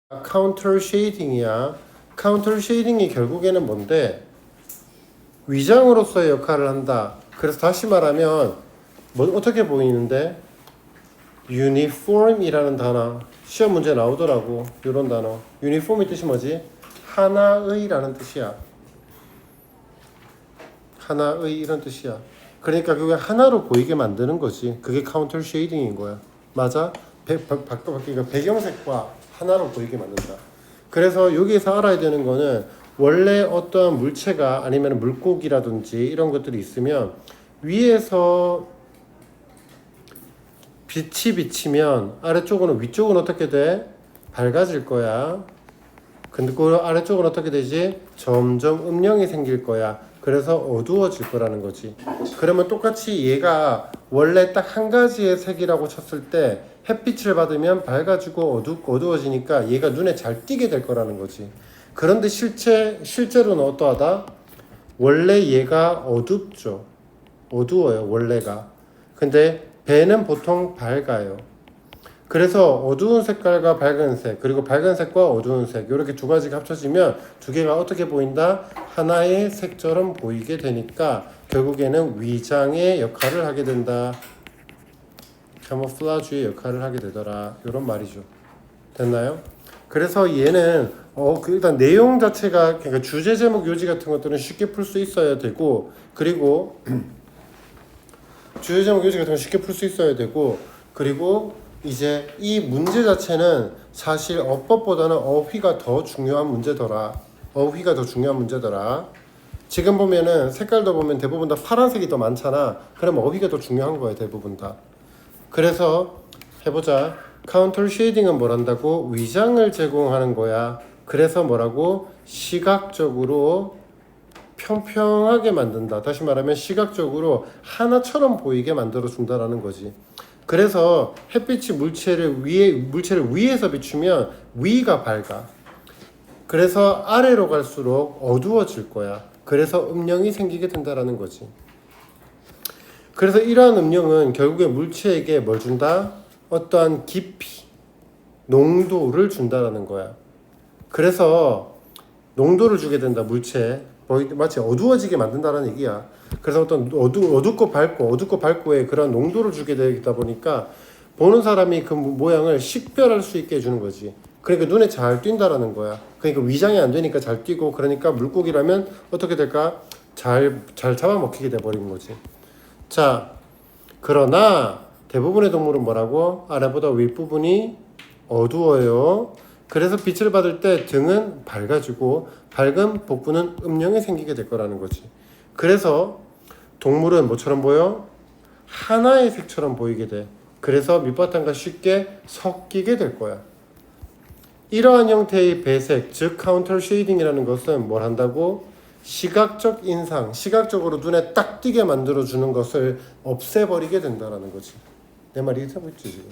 카운터 쉐이딩이야. 카운터 쉐이딩이 결국에는 뭔데? 위장으로서의 역할을 한다. 그래서 다시 말하면 뭐 어떻게 보이는데? uniform이라는 단어 시험 문제 나오더라고. 이런 단어. uniform의 뜻이 뭐지? 하나의라는 뜻이야. 하나의 이런 뜻이야. 그러니까 그게 하나로 보이게 만드는 거지. 그게 카운터 쉐이딩인 거야. 맞아? 그러니까 배경색과 하나로 보이게 만든다. 그래서 여기에서 알아야 되는 거는 원래 어떤 물체가 아니면 물고기라든지 이런 것들이 있으면 위에서 빛이 비치면 아래쪽은 위쪽은 어떻게 돼? 밝아질 거야. 근데 그 아래쪽은 어떻게 되지? 점점 음영이 생길 거야. 그래서 어두워질 거라는 거지. 그러면 똑같이 얘가 원래 딱 한 가지의 색이라고 쳤을 때 햇빛을 받으면 밝아지고 어두워지니까 얘가 눈에 잘 띄게 될 거라는 거지. 그런데 실제로는 어떠하다? 원래 얘가 어둡죠. 어두워요, 원래가. 근데 배는 보통 밝아요. 그래서 어두운 색깔과 밝은 색, 그리고 밝은 색과 어두운 색, 이렇게 두 가지가 합쳐지면 두 개가 어떻게 보인다? 하나의 색처럼 보이게 되니까 결국에는 위장의 역할을 하게 된다. 카모플라주의 역할을 하게 되더라. 이런 말이죠. 됐나요? 그래서 얘는 일단 내용 자체가, 그러니까 주제 제목 요지 같은 것들은 쉽게 풀 수 있어야 되고, 그리고 주제 제목 요지 같은 건 쉽게 풀 수 있어야 되고, 그리고 이제 이 문제 자체는 사실 어법보다는 어휘가 더 중요한 문제더라. 어휘가 더 중요한 문제더라. 지금 보면은 색깔도 보면 대부분 다 파란색이 더 많잖아. 그럼 어휘가 더 중요한 거야, 대부분 다. 그래서 해보자. 카운터 쉐이딩은 뭘 한다고? 위장을 제공하는 거야. 그래서 뭐라고? 시각적으로 평평하게 만든다. 다시 말하면 시각적으로 하나처럼 보이게 만들어 준다라는 거지. 그래서 햇빛이 물체를 위에서 비추면 위가 밝아. 그래서 아래로 갈수록 어두워질 거야. 그래서 음영이 생기게 된다라는 거지. 그래서 이러한 음영은 결국에 물체에게 뭘 준다? 어떠한 깊이, 농도를 준다라는 거야. 그래서 농도를 주게 된다, 물체에. 마치 어두워지게 만든다는 얘기야. 그래서 어떤 어둡고 밝고의 그런 농도를 주게 되다 보니까 보는 사람이 그 모양을 식별할 수 있게 해주는 거지. 그러니까 눈에 잘 띈다라는 거야. 그러니까 위장이 안 되니까 잘 띄고, 그러니까 물고기라면 어떻게 될까? 잘 잡아먹히게 돼버린 거지. 자, 그러나 대부분의 동물은 뭐라고? 아래보다 윗부분이 어두워요. 그래서 빛을 받을 때 등은 밝아지고 밝은 복부는 음영이 생기게 될 거라는 거지. 그래서 동물은 뭐처럼 보여? 하나의 색처럼 보이게 돼. 그래서 밑바탕과 쉽게 섞이게 될 거야. 이러한 형태의 배색, 즉 카운터 쉐이딩이라는 것은 뭘 한다고? 시각적 인상, 시각적으로 눈에 딱 띄게 만들어주는 것을 없애버리게 된다는 거지. 내 말이 이해되고 있지 지금?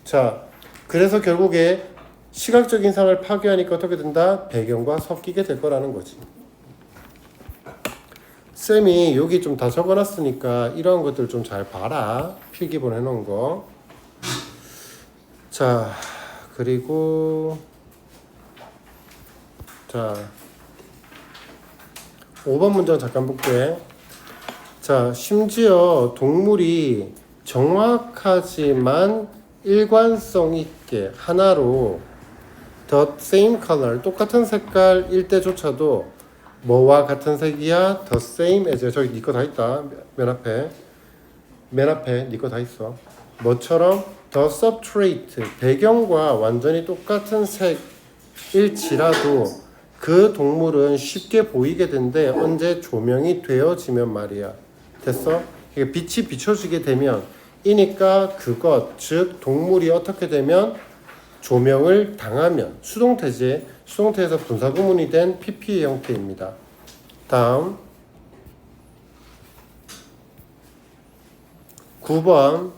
자, 그래서 결국에 시각적 인상을 파괴하니까 어떻게 된다? 배경과 섞이게 될 거라는 거지. 쌤이 여기 좀 다 적어놨으니까 이런 것들 좀 잘 봐라. 필기본 해놓은 거. 자, 그리고 자 5번 문장 잠깐 볼게. 자, 심지어 동물이 정확하지만 일관성 있게 하나로 the same color, 똑같은 색깔일 때조차도 뭐와 같은 색이야? the same as, 저기 니 거 다 있다. 맨 앞에 니 거 다 있어. 뭐처럼? the substrate, 배경과 완전히 똑같은 색일지라도 그 동물은 쉽게 보이게 된대. 언제? 조명이 되어지면 말이야. 됐어? 그러니까 빛이 비춰지게 되면, 이니까 그것, 즉 동물이 어떻게 되면 조명을 당하면, 수동태에서 분사구문이 된 PP의 형태입니다. 다음 9번.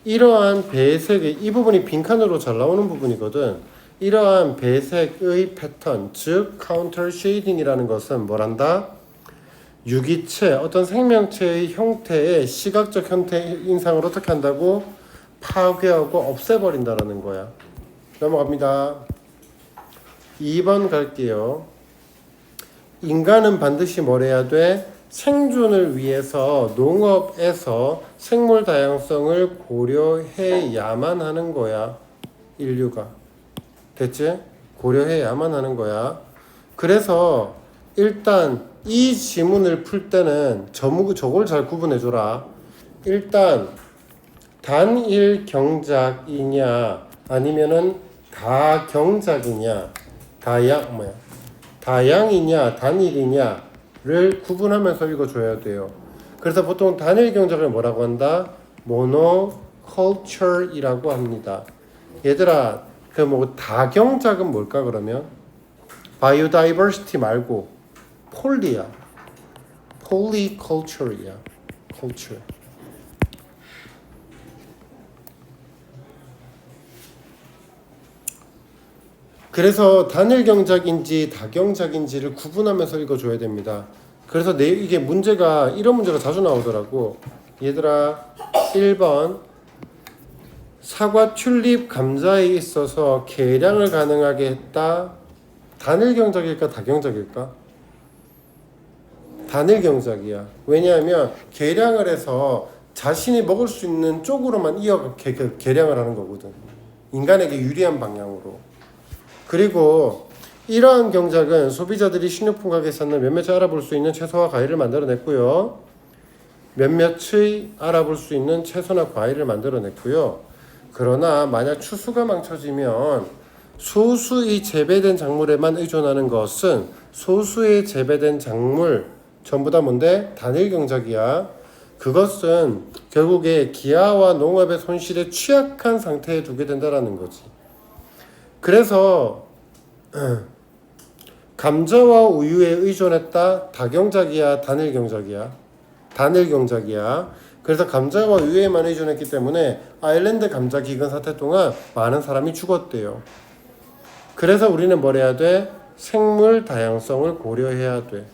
이러한 배색의, 이 부분이 빈칸으로 잘 나오는 부분이거든. 이러한 배색의 패턴, 즉 카운터 쉐이딩이라는 것은 뭘 한다? 유기체, 어떤 생명체의 형태의 시각적 형태 인상을 어떻게 한다고? 파괴하고 없애버린다라는 거야. 넘어갑니다. 2번 갈게요. 인간은 반드시 뭘 해야 돼? 생존을 위해서 농업에서 생물 다양성을 고려해야만 하는 거야. 인류가. 됐지? 고려해야만 하는 거야. 그래서 일단 이 지문을 풀 때는 저걸 잘 구분해줘라. 일단 단일 경작이냐 아니면은 다경작이냐 다양이냐 단일이냐를 구분하면서 읽어줘야 돼요. 그래서 보통 단일 경작을 뭐라고 한다? 모노컬처이라고 합니다. 얘들아 그 뭐 다경작은 뭘까 그러면? 바이오다이버시티 말고 폴리야. 폴리컬처이야. 컬처. 그래서 단일 경작인지 다경작인지를 구분하면서 읽어줘야 됩니다. 그래서 이게 문제가 이런 문제가 자주 나오더라고. 얘들아 1번 사과, 튤립, 감자에 있어서 계량을 가능하게 했다. 단일 경작일까 다경작일까? 단일 경작이야. 왜냐하면 계량을 해서 자신이 먹을 수 있는 쪽으로만 계량을 하는 거거든. 인간에게 유리한 방향으로. 그리고 이러한 경작은 소비자들이 식료품 가게에서는 몇몇이 알아볼 수 있는 채소와 과일을 만들어냈고요. 몇몇의 알아볼 수 있는 채소나 과일을 만들어냈고요. 그러나 만약 추수가 망쳐지면 소수의 재배된 작물에만 의존하는 것은 소수의 재배된 작물 전부 다 뭔데? 단일 경작이야. 그것은 결국에 기아와 농업의 손실에 취약한 상태에 두게 된다라는 거지. 그래서 감자와 우유에 의존했다. 다경작이야 단일 경작이야? 단일 경작이야. 그래서 감자와 우유에만 의존했기 때문에 아일랜드 감자 기근 사태 동안 많은 사람이 죽었대요. 그래서 우리는 뭘 해야 돼? 생물 다양성을 고려해야 돼.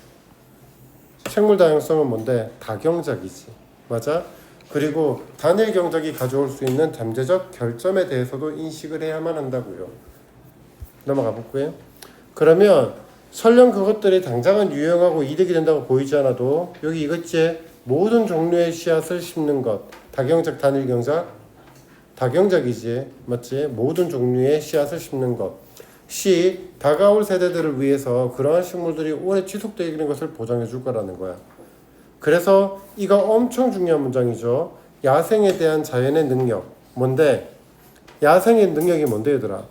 생물 다양성은 뭔데? 다경작이지. 맞아? 그리고 단일 경작이 가져올 수 있는 잠재적 결점에 대해서도 인식을 해야만 한다고요. 넘어가 볼게요. 그러면 설령 그것들이 당장은 유용하고 이득이 된다고 보이지 않아도 여기 이것지 모든 종류의 씨앗을 심는 것. 다경작 단일 경작? 다경작이지. 맞지? 모든 종류의 씨앗을 심는 것. C. 다가올 세대들을 위해서 그러한 식물들이 오래 지속되는 것을 보장해 줄 거라는 거야. 그래서 이거 엄청 중요한 문장이죠. 야생에 대한 자연의 능력. 뭔데? 야생의 능력이 뭔데 얘들아?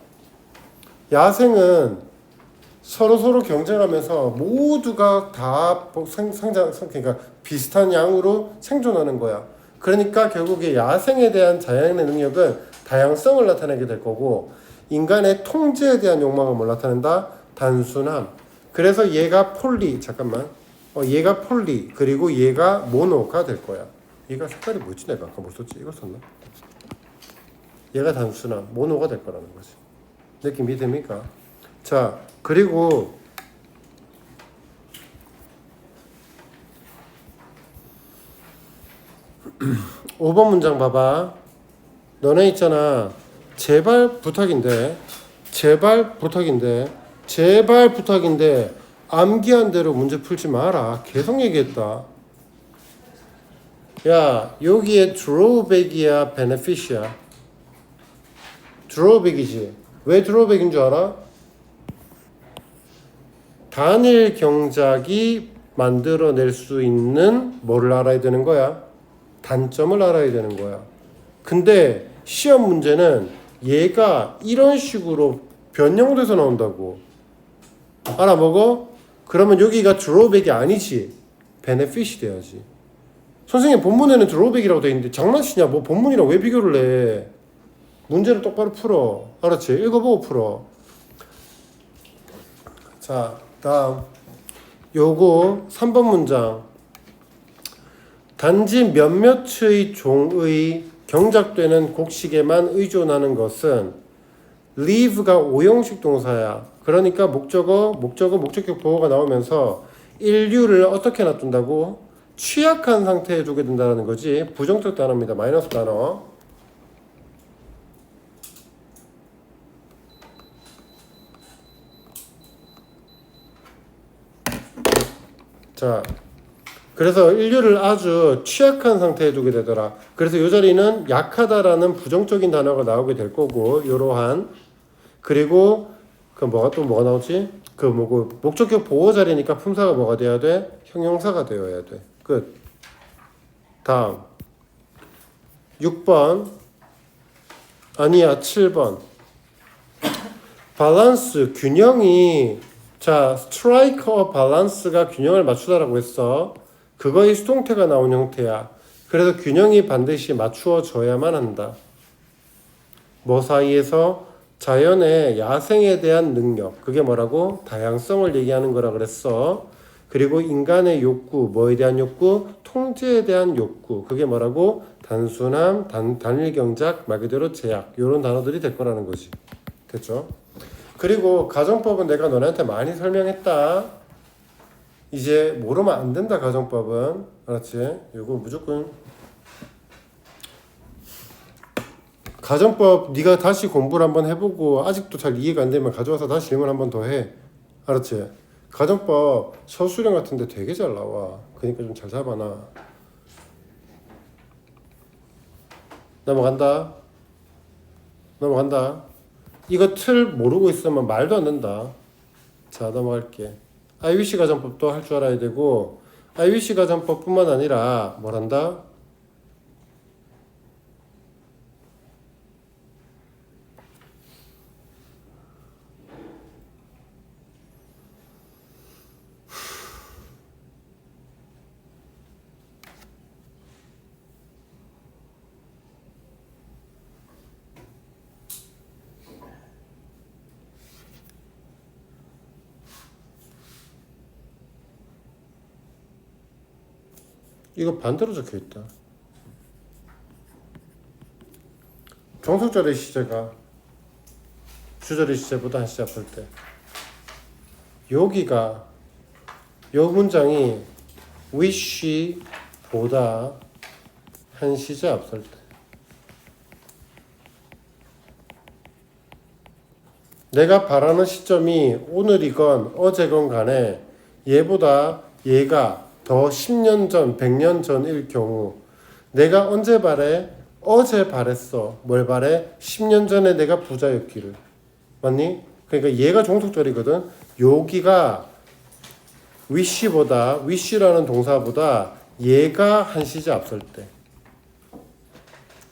야생은 서로 경쟁하면서 모두가 다 그러니까 비슷한 양으로 생존하는 거야. 그러니까 결국에 야생에 대한 자연의 능력은 다양성을 나타내게 될 거고 인간의 통제에 대한 욕망을 뭘 나타낸다? 단순함. 그래서 얘가 얘가 폴리 그리고 얘가 모노가 될 거야. 얘가 색깔이 뭐지? 내가 아까 뭐 썼지? 이거 썼나? 얘가 단순함, 모노가 될 거라는 거지. 느낌이 됩니까? 자, 그리고 5번 문장 봐봐. 너네 있잖아. 제발 부탁인데 암기한 대로 문제 풀지 마라. 계속 얘기했다. 야, 여기에 drawback이야, benefit이야? drawback이지. 왜 drawback인 줄 알아? 단일 경작이 만들어낼 수 있는 뭐를 알아야 되는 거야? 단점을 알아야 되는 거야. 근데 시험 문제는 얘가 이런 식으로 변형돼서 나온다고. 알아먹어? 그러면 여기가 drawback이 아니지. benefit이 돼야지. 선생님 본문에는 drawback이라고 돼 있는데 장난치냐? 뭐 본문이랑 왜 비교를 해? 문제를 똑바로 풀어. 알았지? 읽어보고 풀어. 자, 다음 요거 3번 문장. 단지 몇몇의 종의 경작되는 곡식에만 의존하는 것은 leave가 오형식 동사야. 그러니까 목적격 보호가 나오면서 인류를 어떻게 놔둔다고? 취약한 상태에 두게 된다는 거지. 부정적 단어입니다. 마이너스 단어. 자, 그래서 인류를 아주 취약한 상태에 두게 되더라. 그래서 이 자리는 약하다라는 부정적인 단어가 나오게 될 거고, 이러한. 그리고 그 뭐가 나오지? 그 뭐고 목적격 보호 자리니까 품사가 뭐가 돼야 돼? 형용사가 되어야 돼. 끝. 다음 6번 아니야 7번 밸런스 균형이 자 스트라이커 밸런스가 균형을 맞추다라고 했어. 그거의 수동태가 나온 형태야. 그래서 균형이 반드시 맞추어져야만 한다. 뭐 사이에서? 자연의 야생에 대한 능력, 그게 뭐라고? 다양성을 얘기하는 거라 그랬어. 그리고 인간의 욕구, 뭐에 대한 욕구? 통제에 대한 욕구, 그게 뭐라고? 단순함, 단일 경작, 말 그대로 제약, 이런 단어들이 될 거라는 거지. 됐죠? 그리고 가정법은 내가 너네한테 많이 설명했다. 이제 모르면 안 된다. 가정법은 알았지? 이거 무조건 가정법 네가 다시 공부를 한번 해보고 아직도 잘 이해가 안 되면 가져와서 다시 질문 한번 더 해. 알았지? 가정법 서술형 같은데 되게 잘 나와. 그러니까 좀 잘 잡아놔. 넘어간다. 이거 틀 모르고 있으면 말도 안 된다. 자, 넘어갈게. IUC 가정법도 할 줄 알아야 되고 IUC 가정법뿐만 아니라 뭐란다? 이거 반대로 적혀 있다. 종속절의 시제가 주절의 시제보다 한 시제 앞설 때 여기가 요 문장이 wish보다 한 시제 앞설 때 내가 바라는 시점이 오늘이건 어제건 간에 얘보다 얘가 더 10년 전, 100년 전일 경우 내가 언제 바래? 어제 바랬어. 뭘 바래? 10년 전에 내가 부자였기를. 맞니? 그러니까 얘가 종속절이거든. 여기가 wish라는 동사보다 얘가 한 시제 앞설 때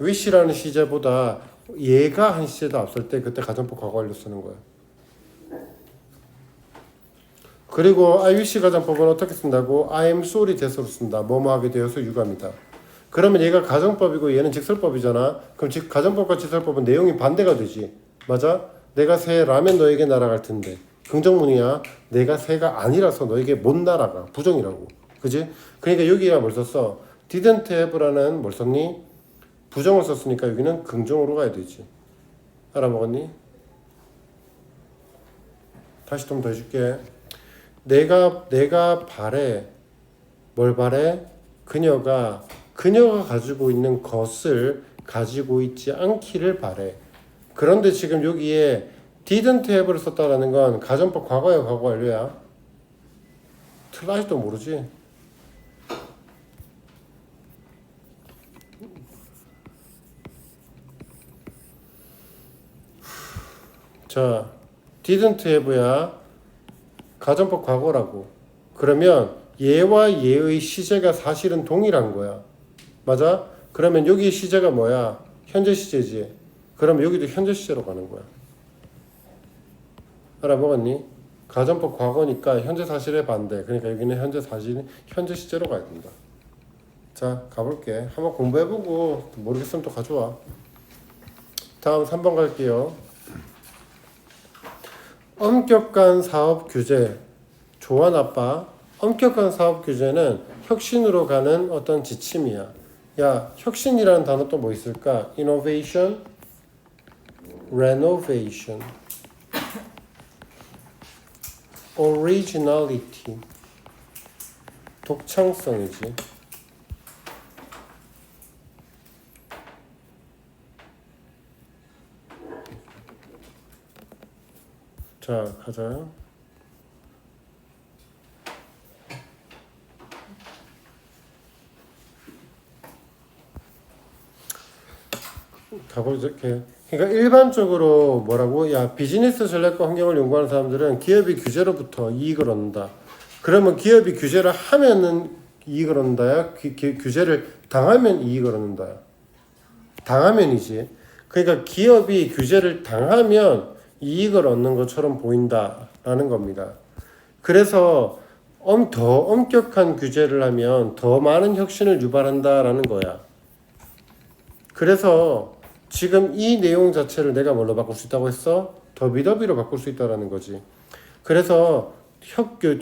wish라는 시제보다 얘가 한 시제 더 앞설 때 그때 가정법 과거 완료 쓰는 거야. 그리고 IUC 가정법은 어떻게 쓴다고? I am sorry 대서로 쓴다. 뭐뭐 하게 되어서 유감이다. 그러면 얘가 가정법이고 얘는 직설법이잖아. 그럼 즉 가정법과 직설법은 내용이 반대가 되지. 맞아? 내가 새 라면 너에게 날아갈 텐데. 긍정문이야. 내가 새가 아니라서 너에게 못 날아가. 부정이라고. 그지? 그러니까 여기가 뭘 썼어? didn't have라는 뭘 썼니? 부정을 썼으니까 여기는 긍정으로 가야 되지. 알아먹었니? 다시 좀 더 해줄게. 내가 바래. 뭘 바래? 그녀가 가지고 있는 것을 가지고 있지 않기를 바래. 그런데 지금 여기에 didn't have를 썼다라는 건 가정법 과거야, 과거 완료야? 아직도 모르지? 자, didn't have야. 가정법 과거라고. 그러면 얘와 얘의 시제가 사실은 동일한 거야. 맞아? 그러면 여기 시제가 뭐야? 현재 시제지. 그럼 여기도 현재 시제로 가는 거야. 알아먹었니? 가정법 과거니까 현재 사실의 반대. 그러니까 여기는 현재 시제로 가야 된다. 자, 가볼게. 한번 공부해보고 모르겠으면 또 가져와. 다음 3번 갈게요. 엄격한 사업 규제. 좋아 나빠? 엄격한 사업 규제는 혁신으로 가는 어떤 지침이야. 야, 혁신이라는 단어 또 뭐 있을까? innovation, renovation, originality, 독창성이지. 자, 가자. 가고 이렇게 그러니까 일반적으로 뭐라고 야 비즈니스 전략과 환경을 연구하는 사람들은 기업이 규제로부터 이익을 얻는다. 그러면 기업이 규제를 하면은 이익을 얻는다야 규제를 당하면 이익을 얻는다야. 당하면이지. 그러니까 기업이 규제를 당하면 이익을 얻는 것처럼 보인다라는 겁니다. 그래서 더 엄격한 규제를 하면 더 많은 혁신을 유발한다라는 거야. 그래서 지금 이 내용 자체를 내가 뭘로 바꿀 수 있다고 했어? 더비더비로 바꿀 수 있다라는 거지. 그래서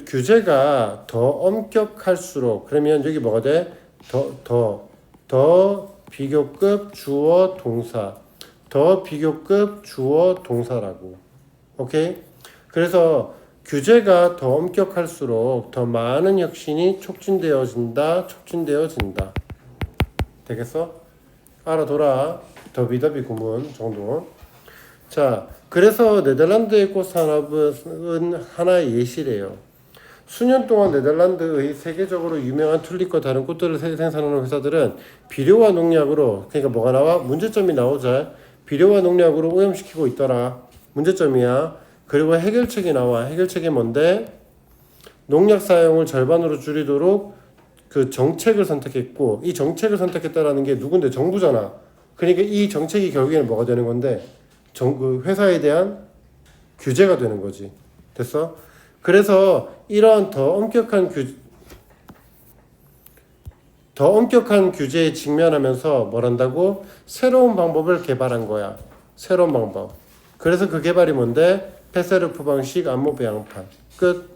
규제가 더 엄격할수록 그러면 여기 뭐가 돼? 더 비교급 주어 동사. 더 비교급 주어 동사라고. 오케이? 그래서 규제가 더 엄격할수록 더 많은 혁신이 촉진되어진다. 되겠어? 알아둬라. 더비더비 구문 정도. 자, 그래서 네덜란드의 꽃 산업은 하나의 예시래요. 수년 동안 네덜란드의 세계적으로 유명한 튤립과 다른 꽃들을 생산하는 회사들은 비료와 농약으로 그러니까 뭐가 나와? 문제점이 나오자. 비료와 농약으로 오염시키고 있더라. 문제점이야. 그리고 해결책이 나와. 해결책이 뭔데? 농약 사용을 절반으로 줄이도록 그 정책을 선택했고 이 정책을 선택했다라는 게 누군데? 정부잖아. 그러니까 이 정책이 결국에는 뭐가 되는 건데? 그 회사에 대한 규제가 되는 거지. 됐어? 그래서 이런 더 엄격한 규제에 직면하면서 뭘 한다고? 새로운 방법을 개발한 거야. 새로운 방법. 그래서 그 개발이 뭔데? 페세르프 방식 안모 배양판. 끝.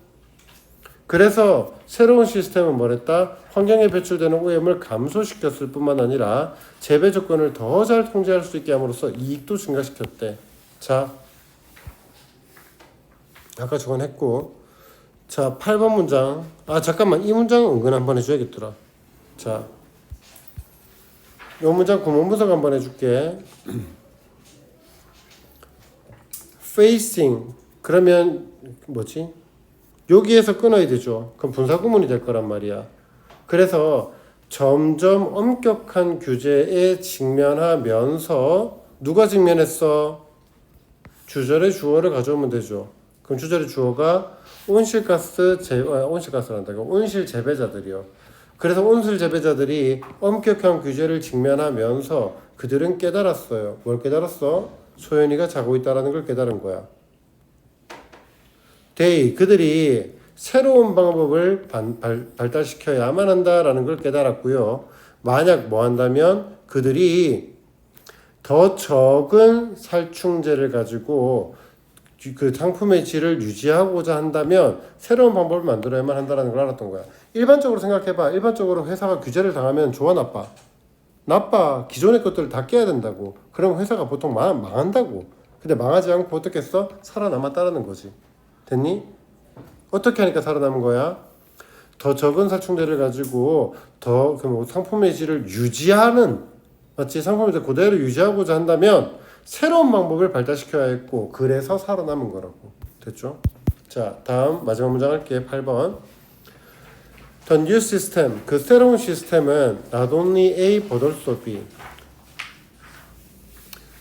그래서 새로운 시스템은 뭐랬다? 환경에 배출되는 오염을 감소시켰을 뿐만 아니라 재배 조건을 더 잘 통제할 수 있게 함으로써 이익도 증가시켰대. 자, 아까 저건 했고, 자 8번 문장. 아 잠깐만, 이 문장 은근 한번 해줘야겠더라. 자, 이 문장 구문 분석 한번 해줄게. facing 그러면 뭐지? 여기에서 끊어야 되죠. 그럼 분사 구문이 될 거란 말이야. 그래서 점점 엄격한 규제에 직면하면서 누가 직면했어? 주절의 주어를 가져오면 되죠. 그럼 주절의 주어가 온실 재배자들이요. 그래서 온실 재배자들이 엄격한 규제를 직면하면서 그들은 깨달았어요. 뭘 깨달았어? 소연이가 자고 있다라는 걸 깨달은 거야. 그들이 새로운 방법을 발달시켜야만 한다라는 걸 깨달았고요. 만약 뭐 한다면 그들이 더 적은 살충제를 가지고 그 상품의 질을 유지하고자 한다면 새로운 방법을 만들어야만 한다는 걸 알았던 거야. 일반적으로 생각해봐. 일반적으로 회사가 규제를 당하면 좋아 나빠? 나빠. 기존의 것들을 다 깨야 된다고. 그럼 회사가 보통 망한다고. 근데 망하지 않고 어떻게 했어? 살아남았다라는 거지. 됐니? 어떻게 하니까 살아남은 거야? 더 적은 살충제를 가지고 더 상품의 질을 유지하는, 맞지? 상품의 질 그대로 유지하고자 한다면 새로운 방법을 발달시켜야 했고 그래서 살아남은 거라고. 됐죠? 자, 다음 마지막 문장 할게. 8번. The new system, 그 새로운 시스템은 not only A but also B,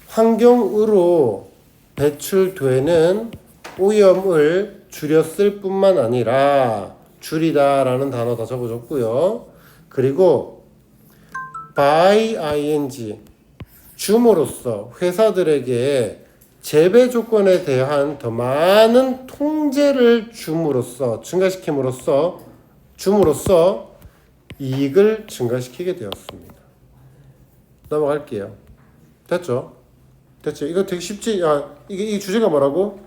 환경으로 배출되는 오염을 줄였을 뿐만 아니라 줄이다라는 단어 다 적어줬고요. 그리고 by ing, 줌으로써 회사들에게 재배 조건에 대한 더 많은 통제를 줌으로써 이익을 증가시키게 되었습니다. 넘어갈게요. 됐죠? 이거 되게 쉽지? 이 주제가 뭐라고?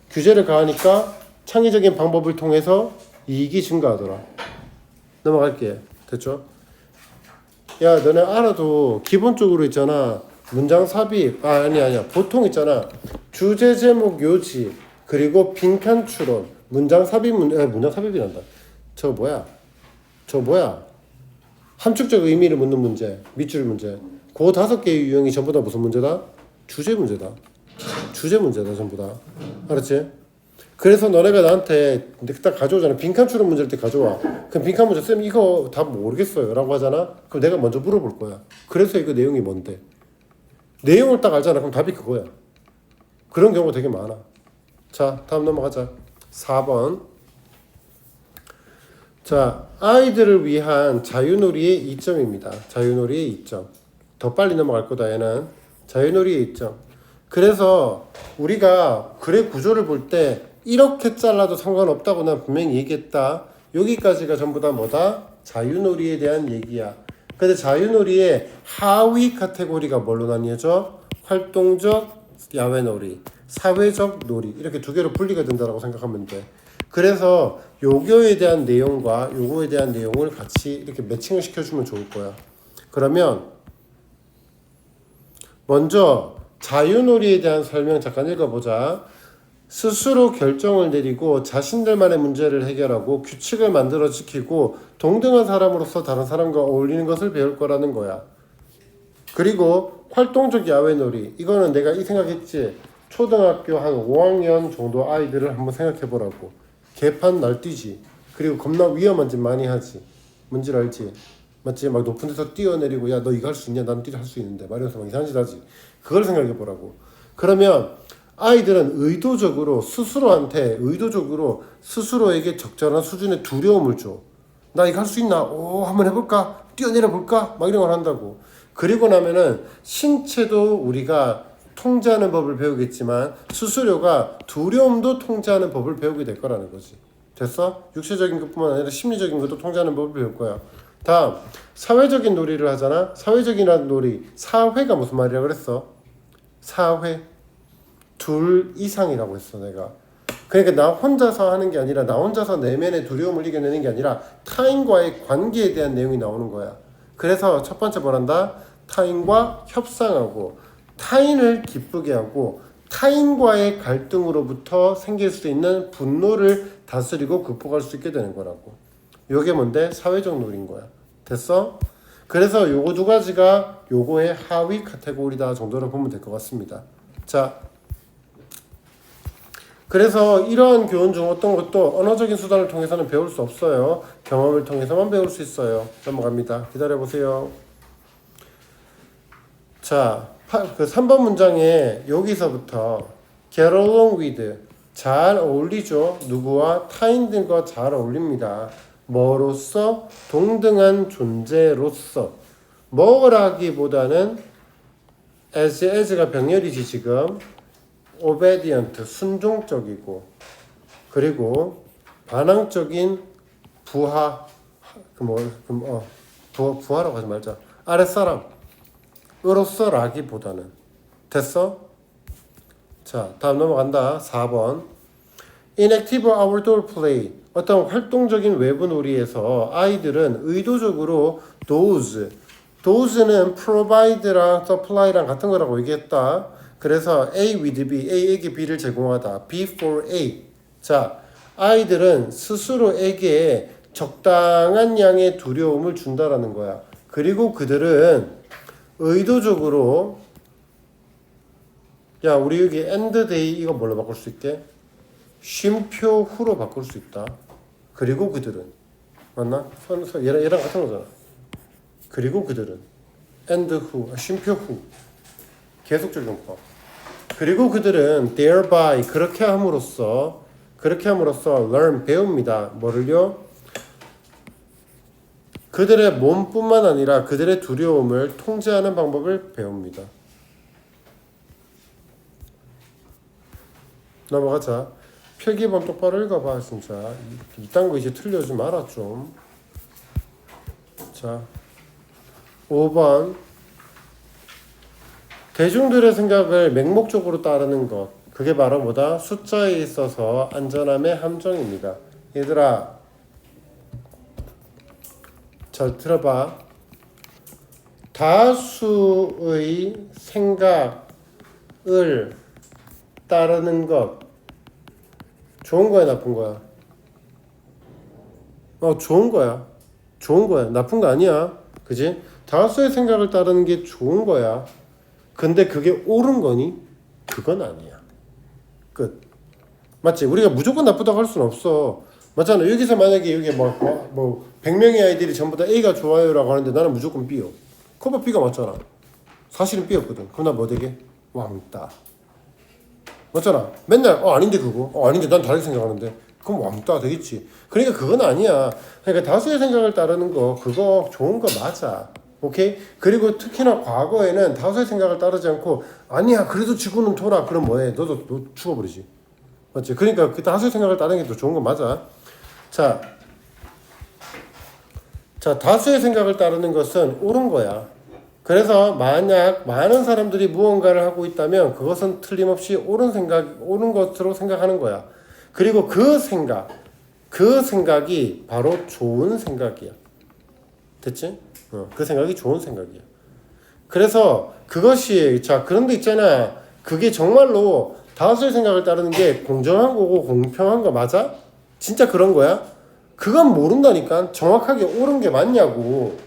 규제를 가하니까 창의적인 방법을 통해서 이익이 증가하더라. 넘어갈게. 됐죠? 야, 너네 알아도 기본적으로 있잖아. 문장 삽입. 아니야. 보통 있잖아. 주제, 제목, 요지, 그리고 빈칸 추론. 문장 삽입이란다. 저거 뭐야? 함축적 의미를 묻는 문제, 밑줄 문제. 그 5개의 유형이 전부 다 무슨 문제다? 주제 문제다. 전부 다. 알았지? 그래서 너네가 나한테 딱 가져오잖아. 빈칸 추론 문제를 때 가져와. 그럼 빈칸 문제 쌤 이거 답 모르겠어요 라고 하잖아. 그럼 내가 먼저 물어볼 거야. 그래서 이거 내용이 뭔데? 내용을 딱 알잖아. 그럼 답이 그거야. 그런 경우가 되게 많아. 자, 다음 넘어가자. 4번. 자, 아이들을 위한 자유놀이의 이점입니다. 자유놀이의 이점. 더 빨리 넘어갈 거다, 얘는. 자유놀이의 이점. 그래서 우리가 글의 구조를 볼 때 이렇게 잘라도 상관없다고 난 분명히 얘기했다. 여기까지가 전부 다 뭐다? 자유놀이에 대한 얘기야. 근데 자유놀이의 하위 카테고리가 뭘로 나뉘어져? 활동적 야외놀이, 사회적 놀이, 이렇게 두 개로 분리가 된다고 생각하면 돼. 그래서 요거에 대한 내용과 요거에 대한 내용을 같이 이렇게 매칭을 시켜주면 좋을 거야. 그러면 먼저 자유놀이에 대한 설명 잠깐 읽어보자. 스스로 결정을 내리고 자신들만의 문제를 해결하고 규칙을 만들어 지키고 동등한 사람으로서 다른 사람과 어울리는 것을 배울 거라는 거야. 그리고 활동적 야외놀이, 이거는 내가 이 생각했지. 초등학교 한 5학년 정도 아이들을 한번 생각해 보라고. 개판 날뛰지. 그리고 겁나 위험한 짓 많이 하지. 뭔지 알지? 맞지? 막 높은 데서 뛰어내리고, 야 너 이거 할 수 있냐? 난 할 수 있는데 말이면서 막 이상한 짓 하지. 그걸 생각해 보라고. 그러면 아이들은 의도적으로 스스로에게 적절한 수준의 두려움을 줘. 나 이거 할 수 있나? 오, 한번 해볼까? 뛰어내려 볼까? 막 이런 걸 한다고. 그리고 나면은 신체도 우리가 통제하는 법을 배우겠지만 수수료가 두려움도 통제하는 법을 배우게 될 거라는 거지. 됐어? 육체적인 것뿐만 아니라 심리적인 것도 통제하는 법을 배울 거야. 다음, 사회적인 놀이를 하잖아. 사회적인 놀이, 사회가 무슨 말이라 그랬어? 사회. 둘 이상이라고 했어 내가. 그러니까 나 혼자서 하는 게 아니라, 나 혼자서 내면의 두려움을 이겨내는 게 아니라 타인과의 관계에 대한 내용이 나오는 거야. 그래서 첫 번째 뭐란다? 타인과 협상하고, 타인을 기쁘게 하고, 타인과의 갈등으로부터 생길 수 있는 분노를 다스리고 극복할 수 있게 되는 거라고. 요게 뭔데? 사회적 놀이인 거야. 됐어? 그래서 요거 두 가지가 요거의 하위 카테고리다 정도로 보면 될 것 같습니다. 자, 그래서 이러한 교훈 중 어떤 것도 언어적인 수단을 통해서는 배울 수 없어요. 경험을 통해서만 배울 수 있어요. 넘어갑니다. 기다려보세요. 자, 그 3번 문장에 여기서부터 get along with, 잘 어울리죠. 누구와? 타인들과 잘 어울립니다. 뭐로서? 동등한 존재로서. 뭐라기보다는 as가 병렬이지 지금. obedient, 순종적이고, 그리고 반항적인 부하라고 하지 말자. 아랫사람으로서라기보다는. 됐어? 자, 다음 넘어간다. 4번. inactive outdoor play, 어떤 활동적인 외부 놀이에서 아이들은 의도적으로 does는 provide랑 supply랑 같은 거라고 얘기했다. 그래서 A with B, A에게 B를 제공하다. B for A. 자, 아이들은 스스로에게 적당한 양의 두려움을 준다라는 거야. 그리고 그들은 의도적으로, 야, 우리 여기 end day 이거 뭘로 바꿀 수 있게? 쉼표 후로 바꿀 수 있다. 그리고 그들은, 맞나? 얘랑 같은 거잖아. 그리고 그들은 end 후, 쉼표 후. 계속 적용법. 그리고 그들은 thereby, 그렇게 함으로써 learn, 배웁니다. 뭐를요? 그들의 몸뿐만 아니라 그들의 두려움을 통제하는 방법을 배웁니다. 넘어가자. 필기본 똑바로 읽어봐. 진짜 이딴 거 이제 틀려지 마라 좀. 자, 5번. 대중들의 생각을 맹목적으로 따르는 것, 그게 바로 뭐다? 숫자에 있어서 안전함의 함정입니다. 얘들아, 잘 들어봐. 다수의 생각을 따르는 것, 좋은 거야, 나쁜 거야? 좋은 거야. 좋은 거야. 나쁜 거 아니야. 그지? 다수의 생각을 따르는 게 좋은 거야. 근데 그게 옳은 거니? 그건 아니야. 끝. 맞지? 우리가 무조건 나쁘다고 할 수는 없어. 맞잖아. 여기서 만약에 여기 100명의 아이들이 전부 다 A가 좋아요라고 하는데 나는 무조건 B요. 그거 B가 맞잖아. 사실은 B였거든. 그럼 나 뭐 되게? 왕따. 맞잖아. 맨날 아닌데 그거. 아닌데 난 다르게 생각하는데. 그럼 왕따 되겠지. 그러니까 그건 아니야. 그러니까 다수의 생각을 따르는 거 그거 좋은 거 맞아. 오케이? 그리고 특히나 과거에는 다수의 생각을 따르지 않고 아니야 그래도 지구는 돌아. 그럼 뭐해? 너 죽어버리지. 맞지? 그러니까 그 다수의 생각을 따르는 게 더 좋은 거 맞아. 자, 다수의 생각을 따르는 것은 옳은 거야. 그래서 만약 많은 사람들이 무언가를 하고 있다면 그것은 틀림없이 옳은 것으로 생각하는 거야. 그리고 그 생각이 바로 좋은 생각이야. 됐지? 그 생각이 좋은 생각이야. 그래서 그것이 그런데 있잖아. 그게 정말로 다수의 생각을 따르는 게 공정한 거고 공평한 거 맞아? 진짜 그런 거야? 그건 모른다니까. 정확하게 옳은 게 맞냐고.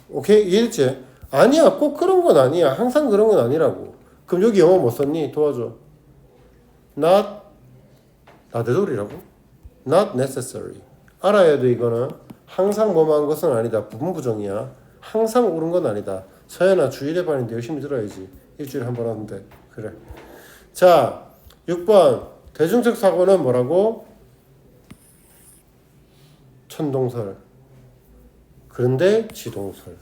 오케이? 이해됐지? 아니야. 꼭 그런 건 아니야. 항상 그런 건 아니라고. 그럼 여기 영어 뭐 썼니? 도와줘. not 나대돌이라고? not necessary. 알아야 돼 이거는. 항상 뭐만 한 것은 아니다. 부분부정이야. 항상 옳은 건 아니다. 서연아 주일에 반인데 열심히 들어야지. 일주일에 한 번 하는데. 그래. 자 6번 대중적 사고는 뭐라고? 천동설. 그런데 지동설.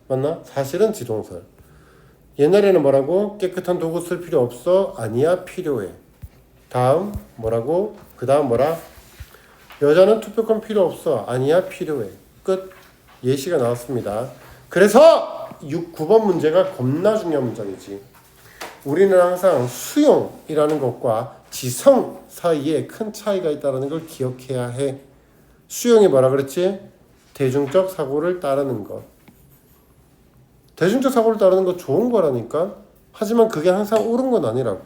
맞나? 사실은 지동설. 옛날에는 뭐라고? 깨끗한 도구 쓸 필요 없어? 아니야 필요해. 다음 뭐라고? 그 다음 뭐라? 여자는 투표권 필요 없어? 아니야 필요해. 끝. 예시가 나왔습니다. 그래서 9번 문제가 겁나 중요한 문장이지. 우리는 항상 수용이라는 것과 지성 사이에 큰 차이가 있다는 걸 기억해야 해. 수용이 뭐라 그랬지? 대중적 사고를 따르는 것. 대중적 사고를 따르는 거 좋은 거라니까. 하지만 그게 항상 옳은 건 아니라고.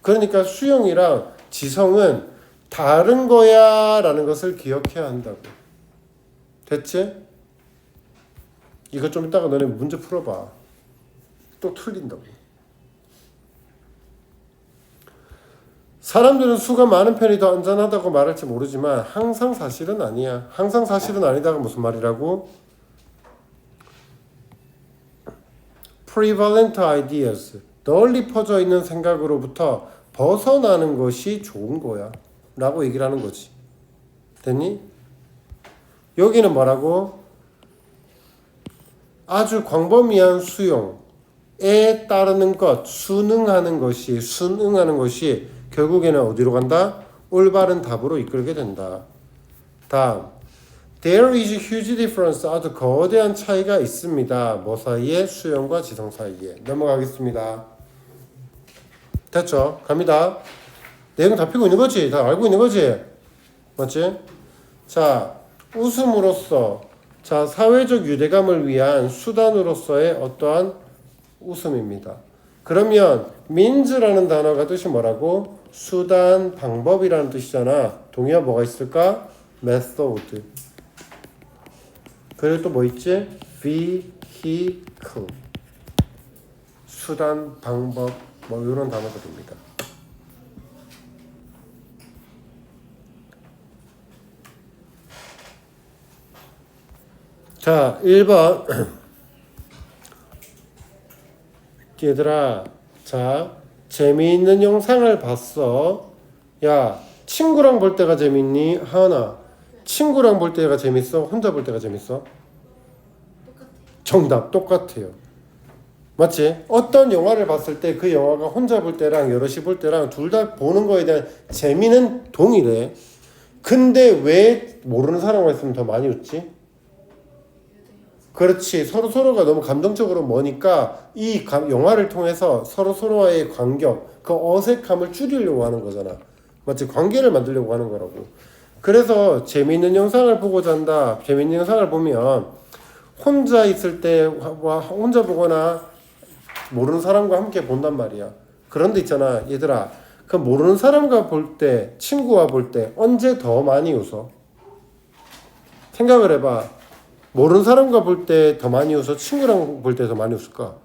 그러니까 수용이랑 지성은 다른 거야 라는 것을 기억해야 한다고. 됐지? 이거 좀 이따가 너네 문제 풀어봐. 또 틀린다고. 사람들은 수가 많은 편이 더 안전하다고 말할지 모르지만 항상 사실은 아니야. 항상 사실은 아니다가 무슨 말이라고? Prevalent ideas, 널리 퍼져 있는 생각으로부터 벗어나는 것이 좋은 거야 라고 얘기를 하는 거지. 됐니? 여기는 뭐라고? 아주 광범위한 수용에 따르는 것, 순응하는 것이 결국에는 어디로 간다? 올바른 답으로 이끌게 된다. 다음, there is a huge difference. 아주 거대한 차이가 있습니다. 뭐 사이에? 수용과 지성 사이에. 넘어가겠습니다. 됐죠? 갑니다. 내용 다 피고 있는 거지? 다 알고 있는 거지? 맞지? 자, 웃음으로써, 사회적 유대감을 위한 수단으로서의 어떠한 웃음입니다. 그러면 means라는 단어가 뜻이 뭐라고? 수단, 방법이라는 뜻이잖아. 동의어 뭐가 있을까? method. 그리고 또 뭐 있지? vehicle. 수단, 방법, 뭐 이런 단어들입니다. 자, 1번. 얘들아, 재미있는 영상을 봤어. 야, 친구랑 볼 때가 재밌니? 하은아, 친구랑 볼 때가 재밌어? 혼자 볼 때가 재밌어? 정답, 똑같아요. 맞지? 어떤 영화를 봤을 때 그 영화가 혼자 볼 때랑 여럿이 볼 때랑 둘 다 보는 거에 대한 재미는 동일해. 근데 왜 모르는 사람과 있으면 더 많이 웃지? 그렇지. 서로가 너무 감정적으로 머니까 이 영화를 통해서 서로와의 간격, 그 어색함을 줄이려고 하는 거잖아. 맞지? 관계를 만들려고 하는 거라고. 그래서 재미있는 영상을 보고자 한다. 재미있는 영상을 보면 혼자 있을 때 혼자 보거나 모르는 사람과 함께 본단 말이야. 그런데 있잖아. 얘들아, 그 모르는 사람과 볼 때, 친구와 볼 때 언제 더 많이 웃어? 생각을 해봐. 모르는 사람과 볼 때 더 많이 웃어? 친구랑 볼 때 더 많이 웃을까?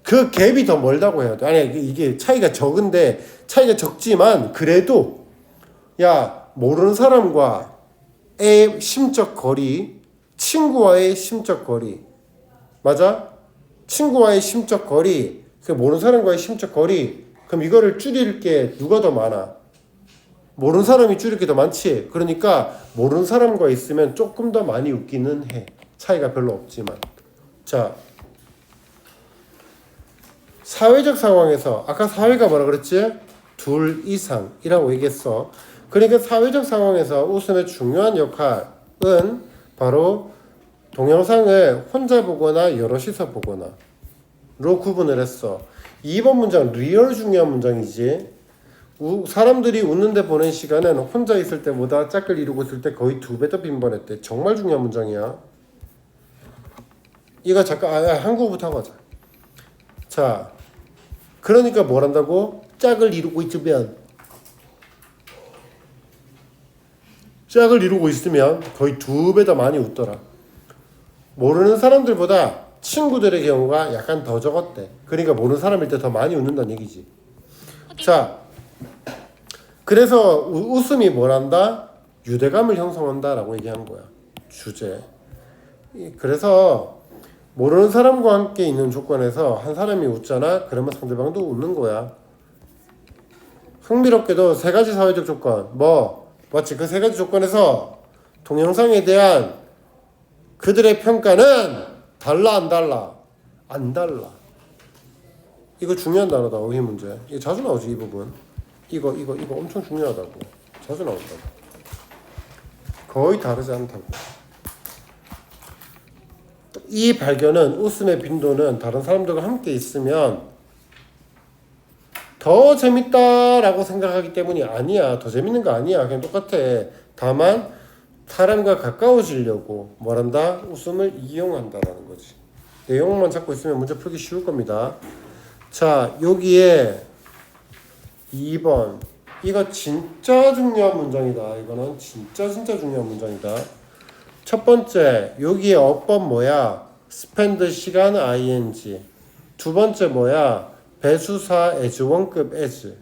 그 갭이 더 멀다고 해야 돼. 아니, 이게 차이가 적지만 그래도 야, 모르는 사람과의 심적 거리, 친구와의 심적 거리. 맞아? 친구와의 심적 거리. 그 모르는 사람과의 심적 거리. 그럼 이거를 줄일 게 누가 더 많아? 모르는 사람이 줄일 게 더 많지. 그러니까 모르는 사람과 있으면 조금 더 많이 웃기는 해. 차이가 별로 없지만. 자, 사회적 상황에서 아까 사회가 뭐라 그랬지? 둘 이상이라고 얘기했어. 그러니까 사회적 상황에서 웃음의 중요한 역할은 바로 동영상을 혼자 보거나 여럿이서 보거나로 구분을 했어. 2번 문장 리얼 중요한 문장이지. 사람들이 웃는데 보낸 시간은 혼자 있을 때보다 짝을 이루고 있을 때 거의 2배 더 빈번했대. 정말 중요한 문장이야. 이거 잠깐 한국어부터 하고 하자. 자, 그러니까 뭘 한다고? 짝을 이루고 있으면 거의 2배 더 많이 웃더라. 모르는 사람들보다 친구들의 경우가 약간 더 적었대. 그러니까 모르는 사람일 때 더 많이 웃는다는 얘기지. 자, 그래서 웃음이 뭘 한다? 유대감을 형성한다라고 얘기한 거야. 주제. 그래서 모르는 사람과 함께 있는 조건에서 한 사람이 웃잖아? 그러면 상대방도 웃는 거야. 흥미롭게도 3가지 사회적 조건. 맞지? 그 3가지 조건에서 동영상에 대한 그들의 평가는 달라 안 달라? 안 달라. 이거 중요한 단어다. 어휘 문제. 이거 자주 나오지 이 부분. 이거 엄청 중요하다고. 자주 나온다고. 거의 다르지 않다고. 이 발견은 웃음의 빈도는 다른 사람들과 함께 있으면 더 재밌다라고 생각하기 때문이 아니야. 더 재밌는 거 아니야. 그냥 똑같아. 다만 사람과 가까워지려고 뭐란다? 웃음을 이용한다라는 거지. 내용만 잡고 있으면 문제 풀기 쉬울 겁니다. 자, 여기에 2번. 이거 진짜 중요한 문장이다. 이거는 진짜 중요한 문장이다. 첫 번째, 여기에 어법 뭐야? spend 시간 ing. 두 번째 뭐야? 배수사 as, 원급 as.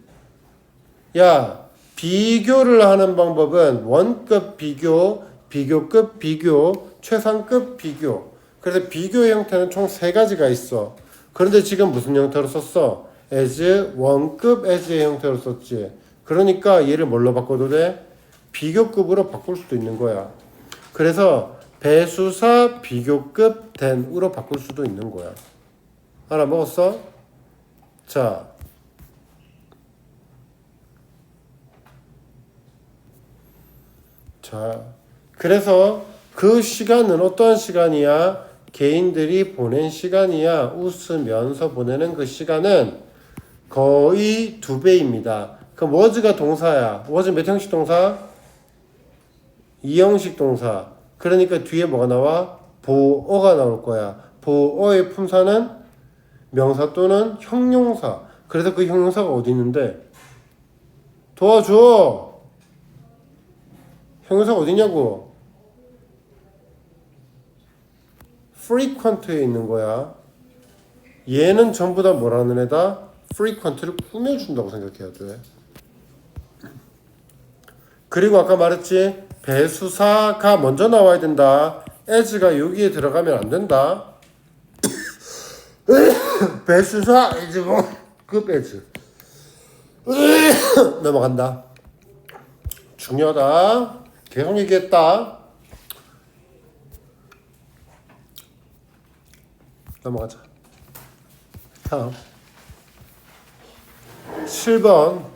야, 비교를 하는 방법은 원급 비교, 비교급 비교, 최상급 비교. 그래서 비교의 형태는 총 3가지가 있어. 그런데 지금 무슨 형태로 썼어? as, 원급 as의 형태로 썼지. 그러니까 얘를 뭘로 바꿔도 돼? 비교급으로 바꿀 수도 있는 거야. 그래서 배수사 비교급 than으로 바꿀 수도 있는 거야. 알아먹었어? 자, 그래서 그 시간은 어떠한 시간이야? 개인들이 보낸 시간이야. 웃으면서 보내는 그 시간은 거의 2배입니다. 그럼 was가 동사야. was 몇 형식 동사? 2형식 동사. 그러니까 뒤에 뭐가 나와? 보어가 나올 거야. 보어의 품사는 명사 또는 형용사. 그래서 그 형용사가 어디 있는데? 도와줘. 형용사가 어디냐고? frequent에 있는 거야. 얘는 전부 다 뭐라는 애다? frequent를 꾸며준다고 생각해야 돼. 그리고 아까 말했지? 배수사가 먼저 나와야 된다. as가 여기에 들어가면 안 된다. 배수사 as 급 as. 넘어간다. 중요하다. 계속 얘기했다. 넘어가자. 다음 7번.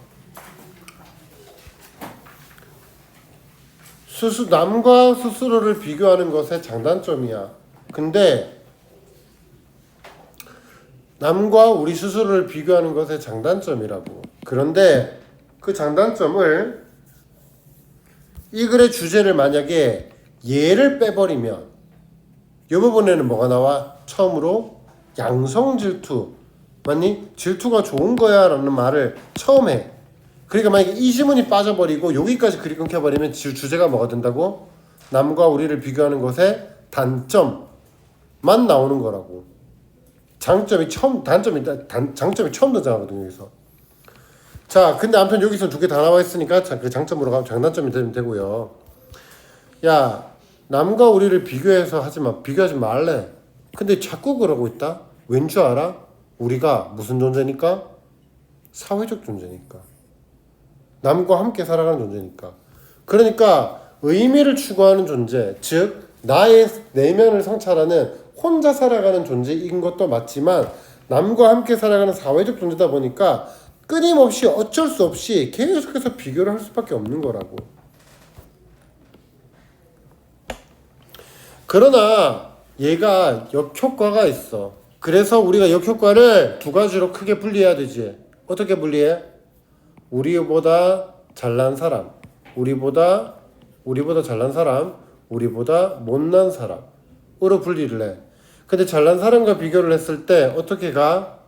남과 스스로를 비교하는 것의 장단점이야. 근데 남과 우리 스스로를 비교하는 것의 장단점이라고. 그런데 그 장단점을 이 글의 주제를 만약에 얘를 빼버리면 이 부분에는 뭐가 나와? 처음으로 양성 질투. 맞니? 질투가 좋은 거야 라는 말을 처음 해. 그러니까 만약에 이 지문이 빠져버리고 여기까지 글이 끊겨버리면 주제가 뭐가 된다고? 남과 우리를 비교하는 것의 단점만 나오는 거라고. 장점이 처음 등장하거든요 여기서. 자, 근데 아무튼 여기서 2개 다 나와 있으니까 그 장점으로 가면 장단점이 되면 되고요. 야, 남과 우리를 비교해서 비교하지 말래. 근데 자꾸 그러고 있다. 왠 줄 알아? 우리가 무슨 존재니까? 사회적 존재니까. 남과 함께 살아가는 존재니까. 그러니까 의미를 추구하는 존재, 즉 나의 내면을 성찰하는 혼자 살아가는 존재인 것도 맞지만 남과 함께 살아가는 사회적 존재다 보니까 끊임없이 어쩔 수 없이 계속해서 비교를 할 수밖에 없는 거라고. 그러나 얘가 역효과가 있어. 그래서 우리가 역효과를 두 가지로 크게 분리해야 되지. 어떻게 분리해? 우리보다 잘난 사람, 우리보다 잘난 사람, 우리보다 못난 사람으로 분리를 해. 근데 잘난 사람과 비교를 했을 때 어떻게 가?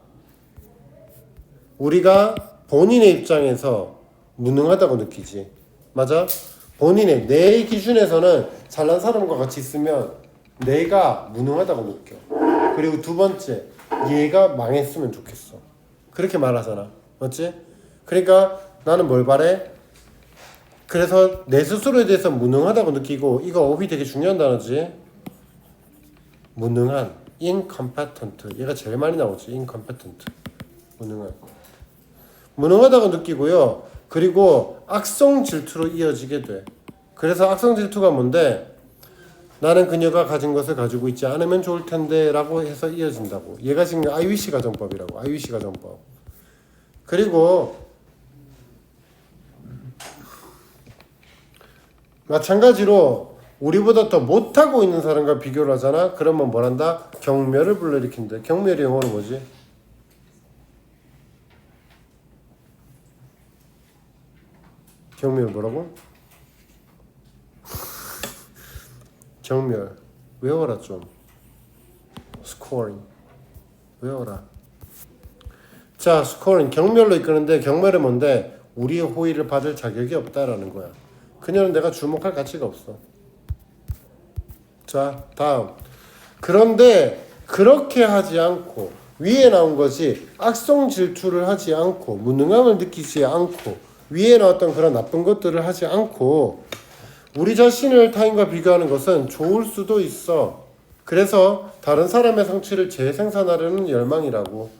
우리가 본인의 입장에서 무능하다고 느끼지. 맞아? 내 기준에서는 잘난 사람과 같이 있으면 내가 무능하다고 느껴. 그리고 두 번째, 얘가 망했으면 좋겠어. 그렇게 말하잖아. 맞지? 그러니까 나는 뭘 바래? 그래서 내 스스로에 대해서 무능하다고 느끼고, 이거 어휘 되게 중요한 단어지. 무능한, incompetent. 얘가 제일 많이 나오지. incompetent. 무능하다고 느끼고요. 그리고 악성 질투로 이어지게 돼. 그래서 악성 질투가 뭔데? 나는 그녀가 가진 것을 가지고 있지 않으면 좋을 텐데 라고 해서 이어진다고. 얘가 지금 IWC 가정법이라고. IWC 가정법. 그리고 마찬가지로 우리보다 더 못하고 있는 사람과 비교를 하잖아. 그러면 뭘 한다? 경멸을 불러일으킨다. 경멸이 영어로 뭐지? 경멸 뭐라고? 경멸. 외워라 좀. 스코어링. 외워라. 자, 스코어링. 경멸로 이끄는데 경멸은 뭔데? 우리의 호의를 받을 자격이 없다라는 거야. 그녀는 내가 주목할 가치가 없어. 자, 다음. 그런데 그렇게 하지 않고 위에 나온 것이 악성 질투를 하지 않고 무능함을 느끼지 않고 위에 나왔던 그런 나쁜 것들을 하지 않고 우리 자신을 타인과 비교하는 것은 좋을 수도 있어. 그래서 다른 사람의 성취를 재생산하려는 열망이라고.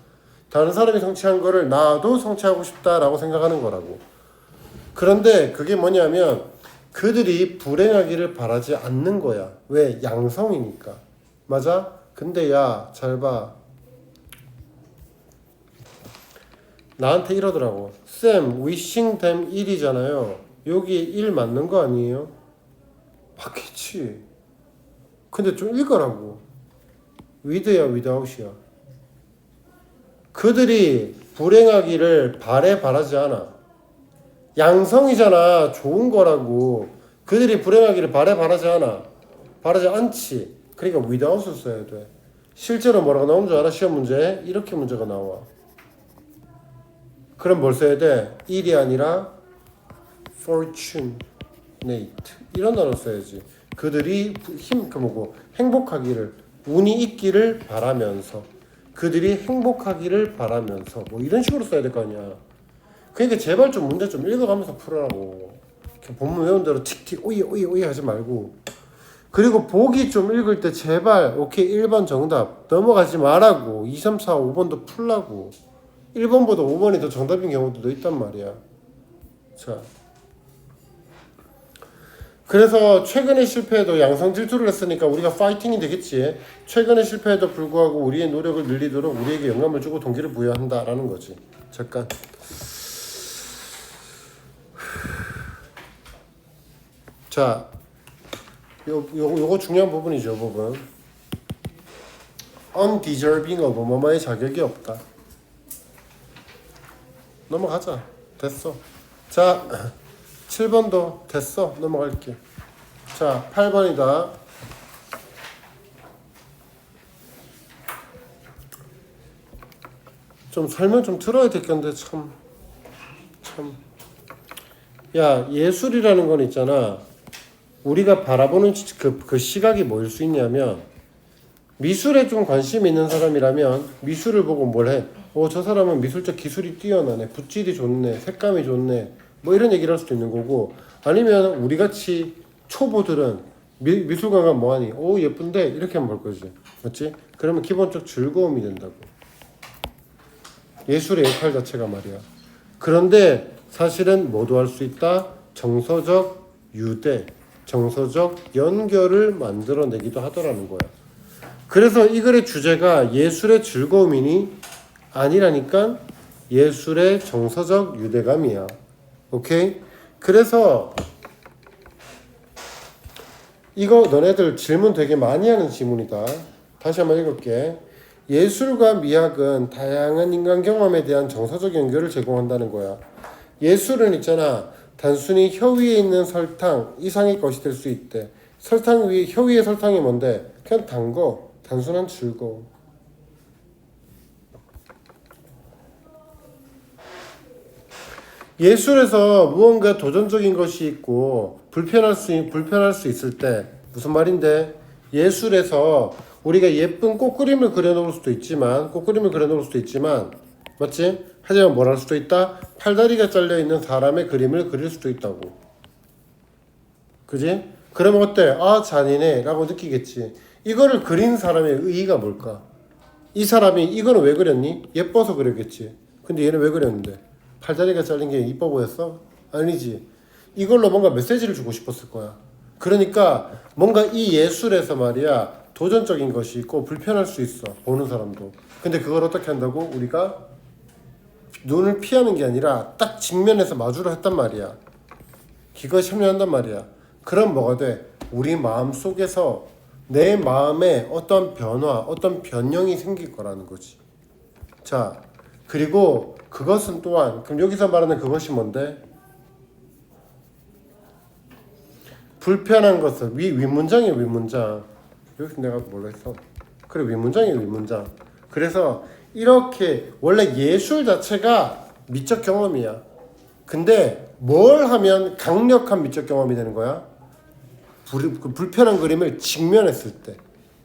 다른 사람이 성취한 거를 나도 성취하고 싶다라고 생각하는 거라고. 그런데 그게 뭐냐면 그들이 불행하기를 바라지 않는 거야. 왜? 양성이니까. 맞아? 근데 야, 잘 봐. 나한테 이러더라고. 쌤, wishing them 1이잖아요. 여기 1 맞는 거 아니에요? 맞겠지. 근데 좀 읽으라고. with야 without이야. 그들이 불행하기를 바라지 않아. 양성이잖아. 좋은 거라고. 그들이 불행하기를 바라지 않아. 바라지 않지. 그러니까 without을 써야 돼. 실제로 뭐라고 나오는 줄 알아? 시험 문제에 이렇게 문제가 나와. 그럼 뭘 써야 돼? 1이 아니라 fortunate 이런 단어 써야지. 그들이 행복하기를, 운이 있기를 바라면서, 그들이 행복하기를 바라면서 뭐 이런 식으로 써야 될 거 아니야. 그러니까 제발 좀 문제 좀 읽어가면서 풀으라고. 본문 외운 대로 틱틱 오이 하지 말고. 그리고 보기 좀 읽을 때 제발 오케이 1번 정답 넘어가지 말라고. 2, 3, 4, 5번도 풀라고. 1번보다 5번이 더 정답인 경우도 있단 말이야. 자, 그래서 최근의 실패에도 양성 질투를 했으니까 우리가 파이팅이 되겠지. 최근의 실패에도 불구하고 우리의 노력을 늘리도록 우리에게 영감을 주고 동기를 부여한다라는 거지. 잠깐. 자, 요거 중요한 부분이죠. 부분. undeserving of 뭐뭐의 자격이 없다. 넘어가자. 됐어. 자, 7번도 됐어. 넘어갈게. 자, 8번이다. 좀 설명 좀 들어야 될 건데 참. 야, 예술이라는 건 있잖아. 우리가 바라보는 그 시각이 뭐일 수 있냐면, 미술에 좀 관심이 있는 사람이라면 미술을 보고 뭘 해? 저 사람은 미술적 기술이 뛰어나네, 붓질이 좋네, 색감이 좋네, 뭐 이런 얘기를 할 수도 있는 거고, 아니면 우리같이 초보들은 미술관 가면 뭐하니? 오 예쁜데 이렇게 하면 볼 거지, 맞지? 그러면 기본적 즐거움이 된다고. 예술의 역할 자체가 말이야. 그런데 사실은 뭐도 할 수 있다? 정서적 유대, 정서적 연결을 만들어내기도 하더라는 거야. 그래서 이 글의 주제가 예술의 즐거움이니 아니라니까 예술의 정서적 유대감이야. 오케이? 그래서 이거 너네들 질문 되게 많이 하는 질문이다. 다시 한번 읽을게. 예술과 미학은 다양한 인간 경험에 대한 정서적 연결을 제공한다는 거야. 예술은 있잖아. 단순히 혀 위에 있는 설탕 이상의 것이 될 수 있대. 혀 위에 설탕이 뭔데? 그냥 단 거. 단순한 즐거움. 예술에서 무언가 도전적인 것이 있고 불편할 수 있을 때 무슨 말인데? 예술에서 우리가 예쁜 꽃그림을 그려놓을 수도 있지만 맞지? 하지만 뭘 할 수도 있다? 팔다리가 잘려있는 사람의 그림을 그릴 수도 있다고. 그지? 그러면 어때? 아 잔인해 라고 느끼겠지. 이거를 그린 사람의 의의가 뭘까? 이 사람이 이거는 왜 그렸니? 예뻐서 그렸겠지. 근데 얘는 왜 그렸는데? 팔다리가 잘린 게 이뻐 보였어? 아니지. 이걸로 뭔가 메시지를 주고 싶었을 거야. 그러니까 뭔가 이 예술에서 말이야 도전적인 것이 있고 불편할 수 있어, 보는 사람도. 근데 그걸 어떻게 한다고? 우리가 눈을 피하는 게 아니라 딱 직면해서 마주를 했단 말이야. 기꺼이 참여한단 말이야. 그럼 뭐가 돼? 우리 마음 속에서 내 마음에 어떤 변화, 어떤 변형이 생길 거라는 거지. 자, 그리고 그것은 또한, 그럼 여기서 말하는 그것이 뭔데? 불편한 것을, 윗문장이야 윗문장. 여기서 내가 뭘로 했어? 그래 윗문장이야 윗문장. 그래서 이렇게 원래 예술 자체가 미적 경험이야. 근데 뭘 하면 강력한 미적 경험이 되는 거야? 불편한 그림을 직면했을 때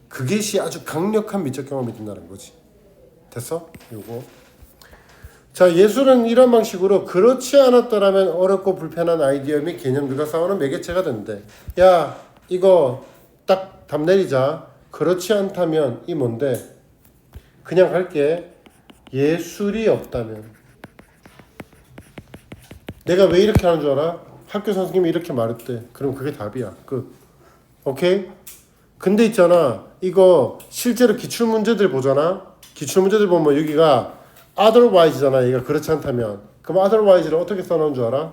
그것이 아주 강력한 미적 경험이 된다는 거지. 됐어? 요거. 자, 예술은 이런 방식으로 그렇지 않았더라면 어렵고 불편한 아이디어 및 개념들과 싸우는 매개체가 된대. 야, 이거 딱 답 내리자. 그렇지 않다면 이 뭔데? 그냥 갈게. 예술이 없다면. 내가 왜 이렇게 하는 줄 알아? 학교 선생님이 이렇게 말했대. 그럼 그게 답이야. 오케이? 근데 있잖아. 이거 실제로 기출문제들 보잖아. 기출문제들 보면 여기가 otherwise잖아. 얘가 그렇지 않다면. 그럼 otherwise를 어떻게 써놓은 줄 알아?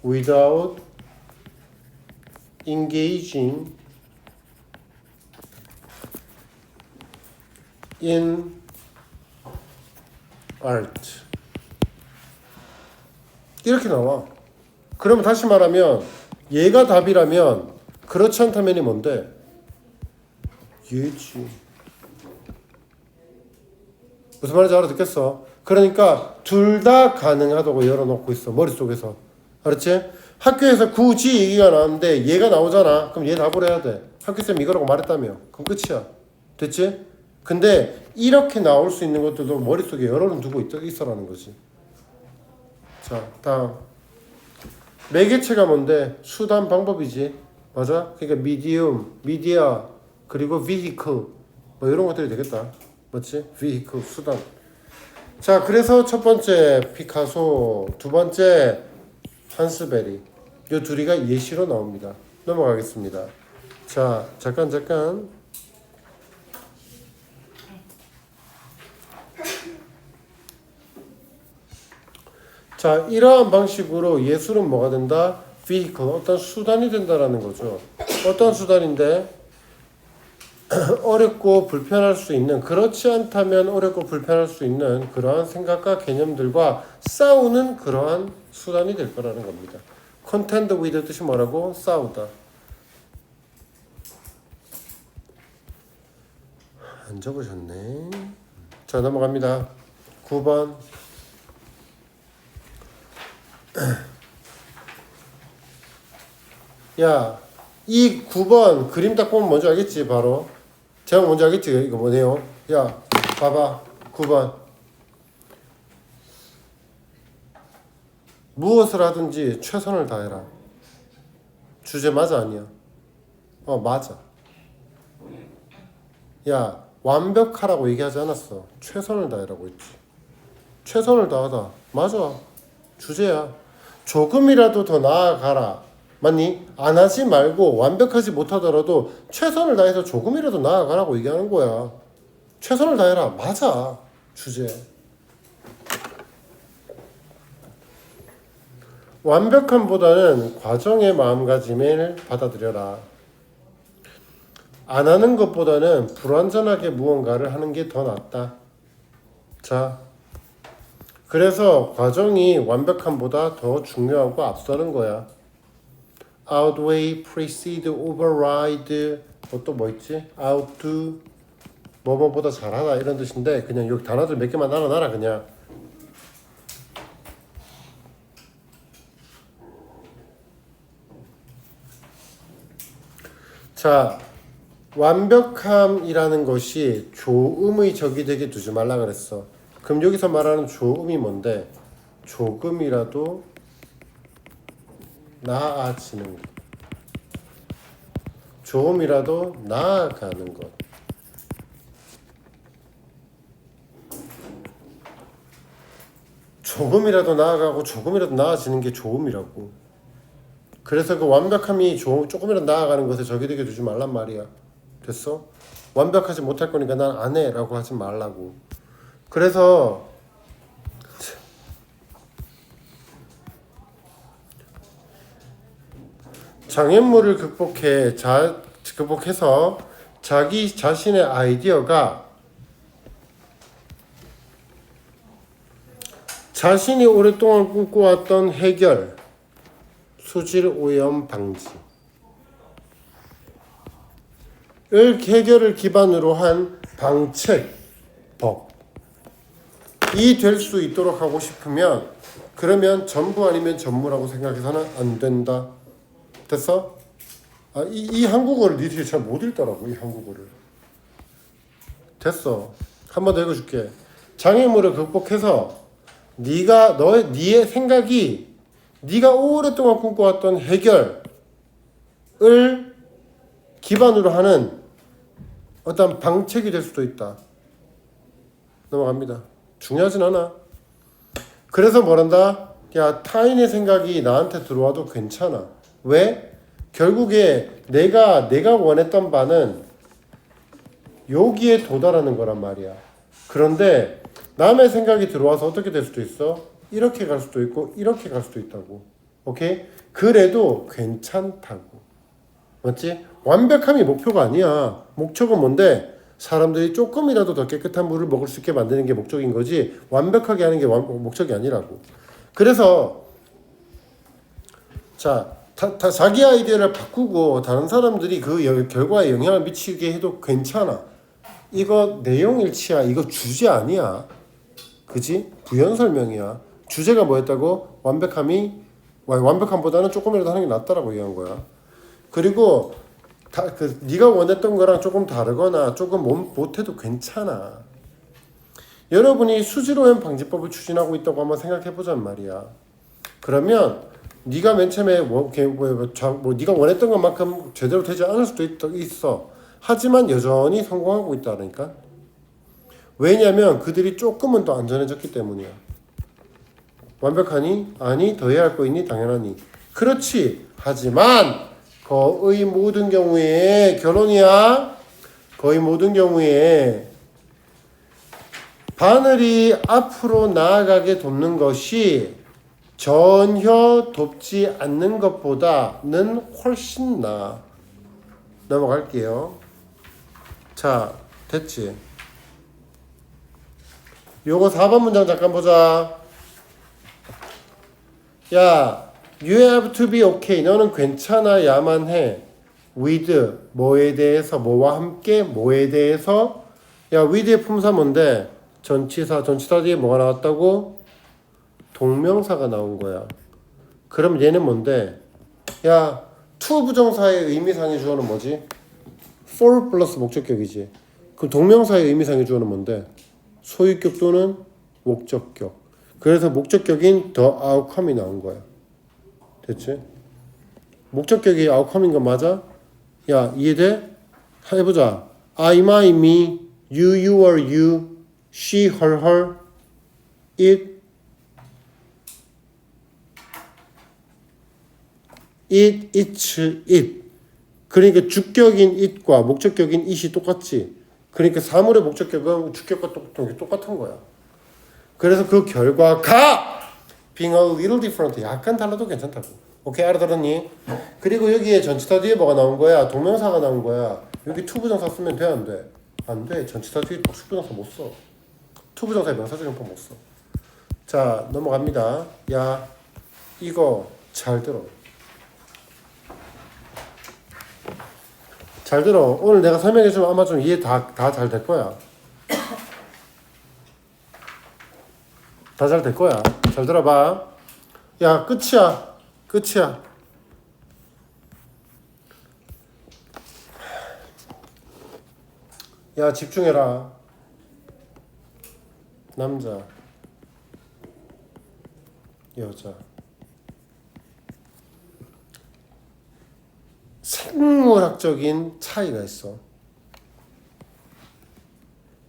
without engaging in art. 이렇게 나와. 그러면 다시 말하면 얘가 답이라면 그렇지 않다면이 뭔데? 얘지. 무슨 말인지 알아듣겠어? 그러니까 둘 다 가능하다고 열어놓고 있어, 머릿속에서. 알았지? 학교에서 굳이 얘기가 나왔는데 얘가 나오잖아. 그럼 얘 답을 해야 돼. 학교쌤 이거라고 말했다며. 그럼 끝이야. 됐지? 근데 이렇게 나올 수 있는 것들도 머릿속에 열어는 두고 있어라는 거지. 자, 다음. 매개체가 뭔데? 수단, 방법이지. 맞아? 그러니까 미디움, 미디어, 그리고 vehicle 뭐 이런 것들이 되겠다. 맞지? vehicle, 수단. 자, 그래서 첫 번째 피카소, 두 번째 한스베리. 이 둘이가 예시로 나옵니다. 넘어가겠습니다. 자, 잠깐. 자, 이러한 방식으로 예술은 뭐가 된다? vehicle, 어떤 수단이 된다라는 거죠. 어떤 수단인데? 어렵고 불편할 수 있는, 그렇지 않다면 어렵고 불편할 수 있는 그러한 생각과 개념들과 싸우는 그러한 수단이 될 거라는 겁니다. contend with 뜻이 뭐라고? 싸우다. 안 적으셨네. 자, 넘어갑니다. 9번. 야, 이 9번 그림 딱 보면 뭔지 알겠지? 바로 제목 뭔지 알겠지? 이거 뭐네요? 야, 봐봐. 9번. 무엇을 하든지 최선을 다해라. 주제 맞아 아니야? 맞아. 야, 완벽하라고 얘기하지 않았어. 최선을 다해라고 했지. 최선을 다하다. 맞아. 주제야. 조금이라도 더 나아가라. 맞니? 안 하지 말고 완벽하지 못하더라도 최선을 다해서 조금이라도 나아가라고 얘기하는 거야. 최선을 다해라. 맞아. 주제. 완벽함보다는 과정의 마음가짐을 받아들여라. 안 하는 것보다는 불완전하게 무언가를 하는 게 더 낫다. 자, 그래서 과정이 완벽함보다 더 중요하고 앞서는 거야. outweigh, precede, override, 또 뭐 있지? outdo, 뭐뭐보다 잘하다 이런 뜻인데 그냥 여기 단어들 몇 개만 알아놔라 그냥. 자, 완벽함이라는 것이 조음의 적이 되게 두지 말라 그랬어. 그럼 여기서 말하는 조음이 뭔데? 조금이라도 나아지는 것. 조금이라도 나아가는 것. 조금이라도 나아가고 조금이라도 나아지는 게 조음이라고. 그래서 그 완벽함이 조금이라도 나아가는 것에 적이 되게 두지 말란 말이야. 됐어? 완벽하지 못할 거니까 난 안 해 라고 하지 말라고. 그래서 장애물을 극복해서 자기 자신의 아이디어가 자신이 오랫동안 꿈꿔왔던 해결, 수질 오염 방지 해결을 기반으로 한 방책법이 될 수 있도록 하고 싶으면 그러면 전부 아니면 전무라고 생각해서는 안 된다. 됐어? 이 한국어를 니들이 잘 못 읽더라고. 이 한국어를. 됐어. 한 번 더 읽어줄게. 장애물을 극복해서 니의 생각이 네가 오랫동안 꿈꿔왔던 해결을 기반으로 하는 어떤 방책이 될 수도 있다. 넘어갑니다. 중요하진 않아. 그래서 뭐란다? 야, 타인의 생각이 나한테 들어와도 괜찮아. 왜? 결국에 내가 원했던 바는 여기에 도달하는 거란 말이야. 그런데 남의 생각이 들어와서 어떻게 될 수도 있어? 이렇게 갈 수도 있고 이렇게 갈 수도 있다고. 오케이? 그래도 괜찮다고. 맞지? 완벽함이 목표가 아니야. 목적은 뭔데? 사람들이 조금이라도 더 깨끗한 물을 먹을 수 있게 만드는 게 목적인 거지 완벽하게 하는 게 목적이 아니라고. 그래서 자, 자기 아이디어를 바꾸고 다른 사람들이 그 결과에 영향을 미치게 해도 괜찮아. 이거 내용 일치야. 이거 주제 아니야. 그지? 부연 설명이야. 주제가 뭐였다고? 완벽함보다는 조금이라도 하는 게 낫다라고 얘기한 거야. 그리고 네가 원했던 거랑 조금 다르거나 조금 못해도 괜찮아. 여러분이 수질오염 방지법을 추진하고 있다고 한번 생각해보자는 말이야. 그러면 네가 맨 처음에 네가 원했던 것만큼 제대로 되지 않을 수도 있어. 하지만 여전히 성공하고 있다니까. 왜냐면 그들이 조금은 더 안전해졌기 때문이야. 완벽하니? 아니, 더 해야 할 거 있니? 당연하니. 그렇지. 하지만 거의 모든 경우에 결론이야. 거의 모든 경우에 바늘이 앞으로 나아가게 돕는 것이 전혀 돕지 않는 것보다는 훨씬 나아. 넘어갈게요. 자, 됐지? 요거 4번 문장 잠깐 보자. 야, you have to be okay. 너는 괜찮아야만 해. with 뭐에 대해서, 뭐와 함께, 뭐에 대해서. 야, with의 품사 뭔데? 전치사 뒤에 뭐가 나왔다고? 동명사가 나온 거야. 그럼 얘는 뭔데? 야, to 부정사의 의미상의 주어는 뭐지? for 플러스 목적격이지. 그럼 동명사의 의미상의 주어는 뭔데? 소유격 또는 목적격. 그래서 목적격인 the outcome이 나온 거야. 됐지? 목적격이 outcome인 거 맞아? 야, 이해돼? 해보자. I, my, me, you, your, you, she, her, it, its, it. 그러니까 주격인 it과 목적격인 it이 똑같지. 그러니까 사물의 목적격은 주격과 똑같은 거야. 그래서 그 결과가 being a little different, 약간 달라도 괜찮다고. 오케이, 알아들었니? 그리고 여기에 전치사 뒤에 뭐가 나온 거야? 동명사가 나온 거야. 여기 투부정사 쓰면 돼, 안 돼? 안 돼. 전치사 뒤에 숙부정사 못 써. 투부정사에 명사적 용법 못 써. 자, 넘어갑니다. 야, 이거 잘 들어. 잘 들어. 오늘 내가 설명해주면 아마 좀 이해 다 잘 될 거야. 다 잘 될 거야. 잘 들어봐. 야, 끝이야. 끝이야. 야, 집중해라. 남자, 여자. 생물학적인 차이가 있어.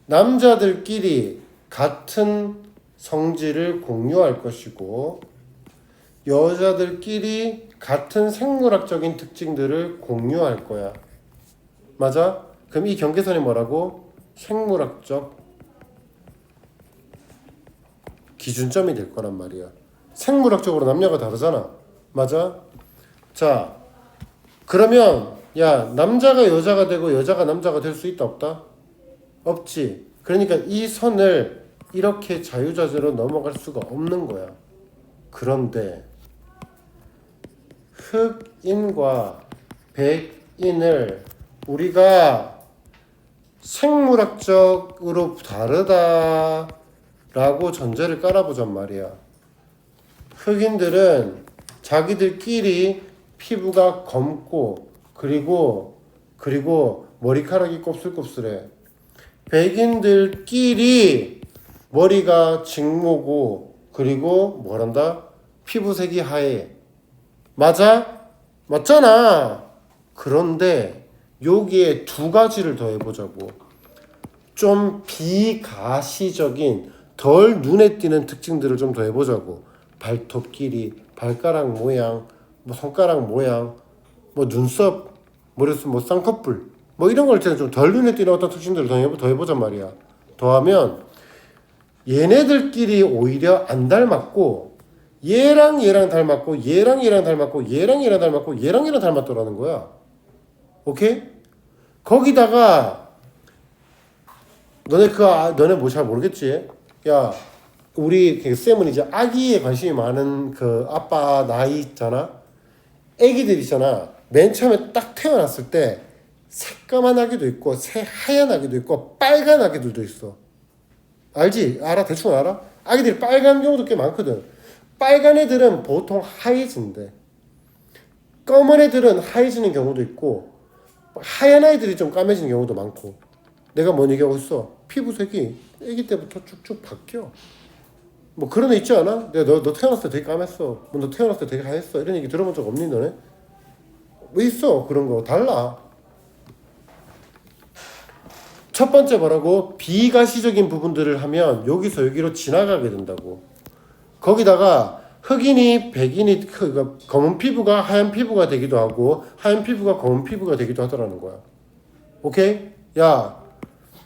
남자들끼리 같은 성질을 공유할 것이고 여자들끼리 같은 생물학적인 특징들을 공유할 거야. 맞아? 그럼 이 경계선이 뭐라고? 생물학적 기준점이 될 거란 말이야. 생물학적으로 남녀가 다르잖아. 맞아? 자, 그러면 야, 남자가 여자가 되고 여자가 남자가 될 수 있다 없다? 없지. 그러니까 이 선을 이렇게 자유자재로 넘어갈 수가 없는 거야. 그런데 흑인과 백인을 우리가 생물학적으로 다르다라고 전제를 깔아보잔 말이야. 흑인들은 자기들끼리 피부가 검고 그리고 머리카락이 곱슬곱슬해. 백인들끼리 머리가 직모고 그리고 뭐란다? 피부색이 하얘. 맞아? 맞잖아. 그런데 여기에 두 가지를 더 해보자고. 좀 비가시적인 덜 눈에 띄는 특징들을 좀 더 해보자고. 발톱 길이, 발가락 모양, 뭐 손가락 모양, 뭐 눈썹, 머리숱, 뭐 쌍꺼풀, 뭐 이런 걸 좀 덜 눈에 띄는 어떤 특징들을 더 해보잔 말이야. 더하면 얘네들끼리 오히려 안 닮았고 얘랑 닮았고 얘랑 닮았고 얘랑 닮았고 얘랑 닮았더라는 거야. 오케이? 거기다가 너네 뭐 잘 모르겠지? 야, 우리 쌤은 이제 아기에 관심이 많은 그 아빠 나이 있잖아. 애기들 있잖아. 맨 처음에 딱 태어났을 때 새까만 아기도 있고 새하얀 아기도 있고 빨간 아기들도 있어. 알지? 알아? 대충 알아? 아기들이 빨간 경우도 꽤 많거든. 빨간 애들은 보통 하얘진대. 검은 애들은 하얘지는 경우도 있고 하얀 아이들이 좀 까매지는 경우도 많고. 내가 뭔 얘기하고 있어? 피부색이 애기 때부터 쭉쭉 바뀌어. 뭐 그런 애 있지 않아? 내가 너 태어났을 때 되게 까맸어. 뭐 너 태어났을 때 되게 하였어. 이런 얘기 들어본 적 없니 너네? 뭐 있어 그런 거. 달라. 첫 번째 뭐라고? 비가시적인 부분들을 하면 여기서 여기로 지나가게 된다고. 거기다가 흑인이 백인이 검은 피부가 하얀 피부가 되기도 하고 하얀 피부가 검은 피부가 되기도 하더라는 거야. 오케이? 야,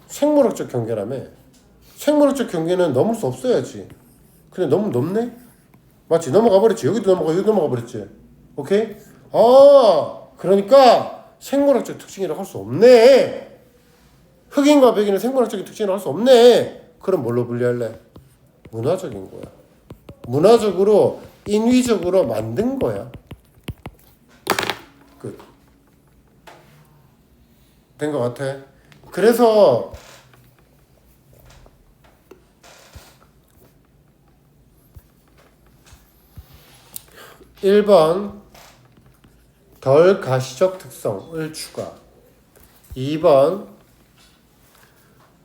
생물학적 경계라며. 생물학적 경계는 넘을 수 없어야지. 근데 너무 넘네? 맞지? 넘어가 버렸지. 여기도 넘어가 버렸지. 오케이? 그러니까 생물학적 특징이라고 할 수 없네. 흑인과 백인은 생물학적인 특징이라고 할 수 없네. 그럼 뭘로 분류할래? 문화적인 거야. 문화적으로 인위적으로 만든 거야. 끝. 된 것 같아. 그래서 1번 덜 가시적 특성을 추가. 2번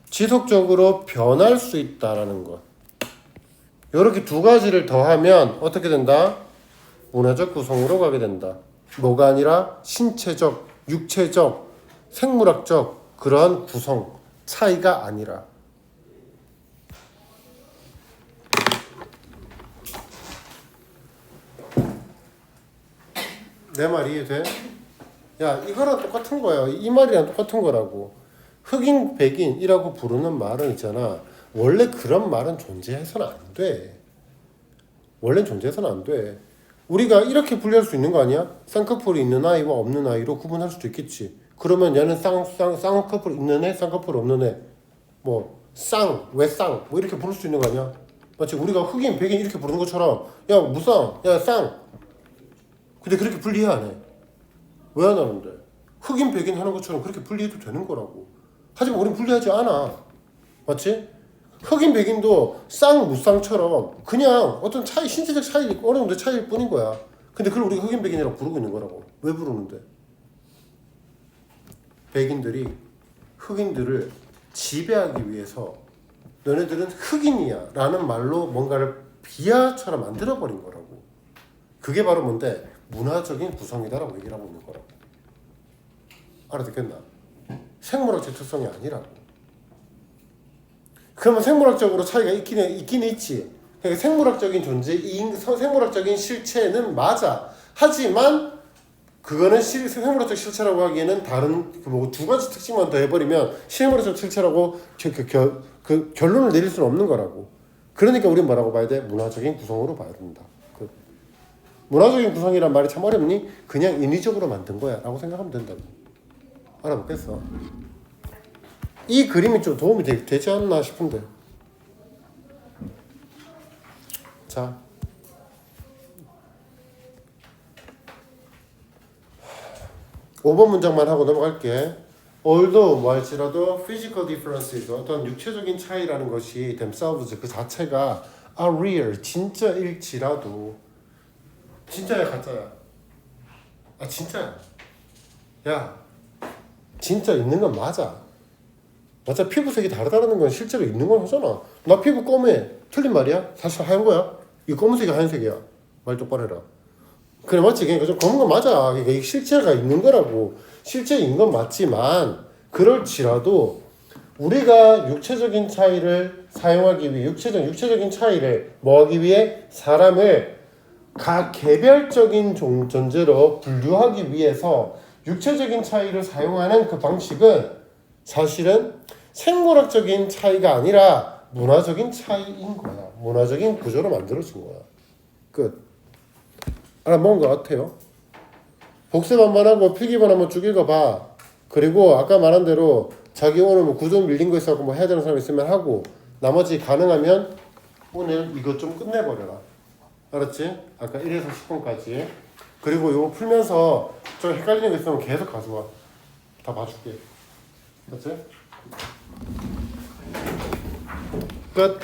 지속적으로 변할 수 있다라는 것. 이렇게 두 가지를 더하면 어떻게 된다? 문화적 구성으로 가게 된다. 뭐가 아니라 신체적, 육체적, 생물학적 그러한 구성 차이가 아니라. 내 말 이해돼? 야, 이거랑 똑같은 거야. 이 말이랑 똑같은 거라고. 흑인, 백인이라고 부르는 말은 있잖아. 원래 그런 말은 존재해서는 안 돼. 원래는 존재해서는 안 돼. 우리가 이렇게 분리할 수 있는 거 아니야? 쌍꺼풀이 있는 아이와 없는 아이로 구분할 수도 있겠지. 그러면 얘는 쌍꺼풀 있는 애, 쌍꺼풀 없는 애. 뭐 왜 쌍? 뭐 이렇게 부를 수 있는 거 아니야? 마치 우리가 흑인, 백인 이렇게 부르는 것처럼 야, 무쌍, 야, 쌍. 근데 그렇게 분리해 안 해. 왜 안 하는데? 흑인, 백인 하는 것처럼 그렇게 분리해도 되는 거라고. 하지만 우린 분리하지 않아. 맞지? 흑인, 백인도 무쌍처럼 그냥 어떤 차이, 신체적 차이, 어느 정도 차이일 뿐인 거야. 근데 그걸 우리가 흑인, 백인이라고 부르고 있는 거라고. 왜 부르는데? 백인들이 흑인들을 지배하기 위해서 너네들은 흑인이야 라는 말로 뭔가를 비하처럼 만들어버린 거라고. 그게 바로 뭔데? 문화적인 구성이다라고 얘기를 하고 있는 거라고. 알아듣겠나? 생물학적 특성이 아니라고. 그러면 생물학적으로 차이가 있긴 있지. 그러니까 생물학적인 생물학적인 실체는 맞아. 하지만 그거는 생물학적 실체라고 하기에는 다른 두 가지 특징만 더 해버리면 생물학적 실체라고 그 결론을 내릴 수는 없는 거라고. 그러니까 우리는 뭐라고 봐야 돼? 문화적인 구성으로 봐야 된다. 문화적인 구성이란 말이 참 어렵니? 그냥 인위적으로 만든 거야 라고 생각하면 된다고. 알아보겠어? 이 그림이 좀 도움이 되지 않나 싶은데. 자, 5번 문장만 하고 넘어갈게. Although 뭐 할지라도 physical differences 어떤 육체적인 차이라는 것이 themselves 그 자체가 are real 진짜일지라도. 진짜야 가짜야? 아 진짜야. 야 진짜 있는 건 맞아. 맞아. 피부색이 다르다는 건 실제로 있는 건 하잖아. 나 피부 검해. 틀린 말이야? 사실 하얀 거야. 이 검은색이 하얀색이야. 말 똑바로 해라. 그래 맞지? 그러니까 좀 검은 건 맞아. 그러니까 이 실체가 있는 거라고. 실체인 건 맞지만 그럴지라도 우리가 육체적인 차이를 사용하기 위해 육체적인 차이를 뭐하기 위해 사람을 각 개별적인 존재로 분류하기 위해서 육체적인 차이를 사용하는 그 방식은 사실은 생물학적인 차이가 아니라 문화적인 차이인 거야. 문화적인 구조로 만들어진 거야. 끝. 알아먹은 것 같아요. 복습 한번 하고 필기본 한번 쭉 읽어봐. 그리고 아까 말한 대로 자기 오늘 뭐 구조 밀린 거 있어서 뭐 해야 되는 사람 있으면 하고 나머지 가능하면 오늘 이것 좀 끝내버려라. 알았지? 아까 1에서 10번까지. 그리고 이거 풀면서 좀 헷갈리는 거 있으면 계속 가져와. 다 봐줄게. 알았지? 끝.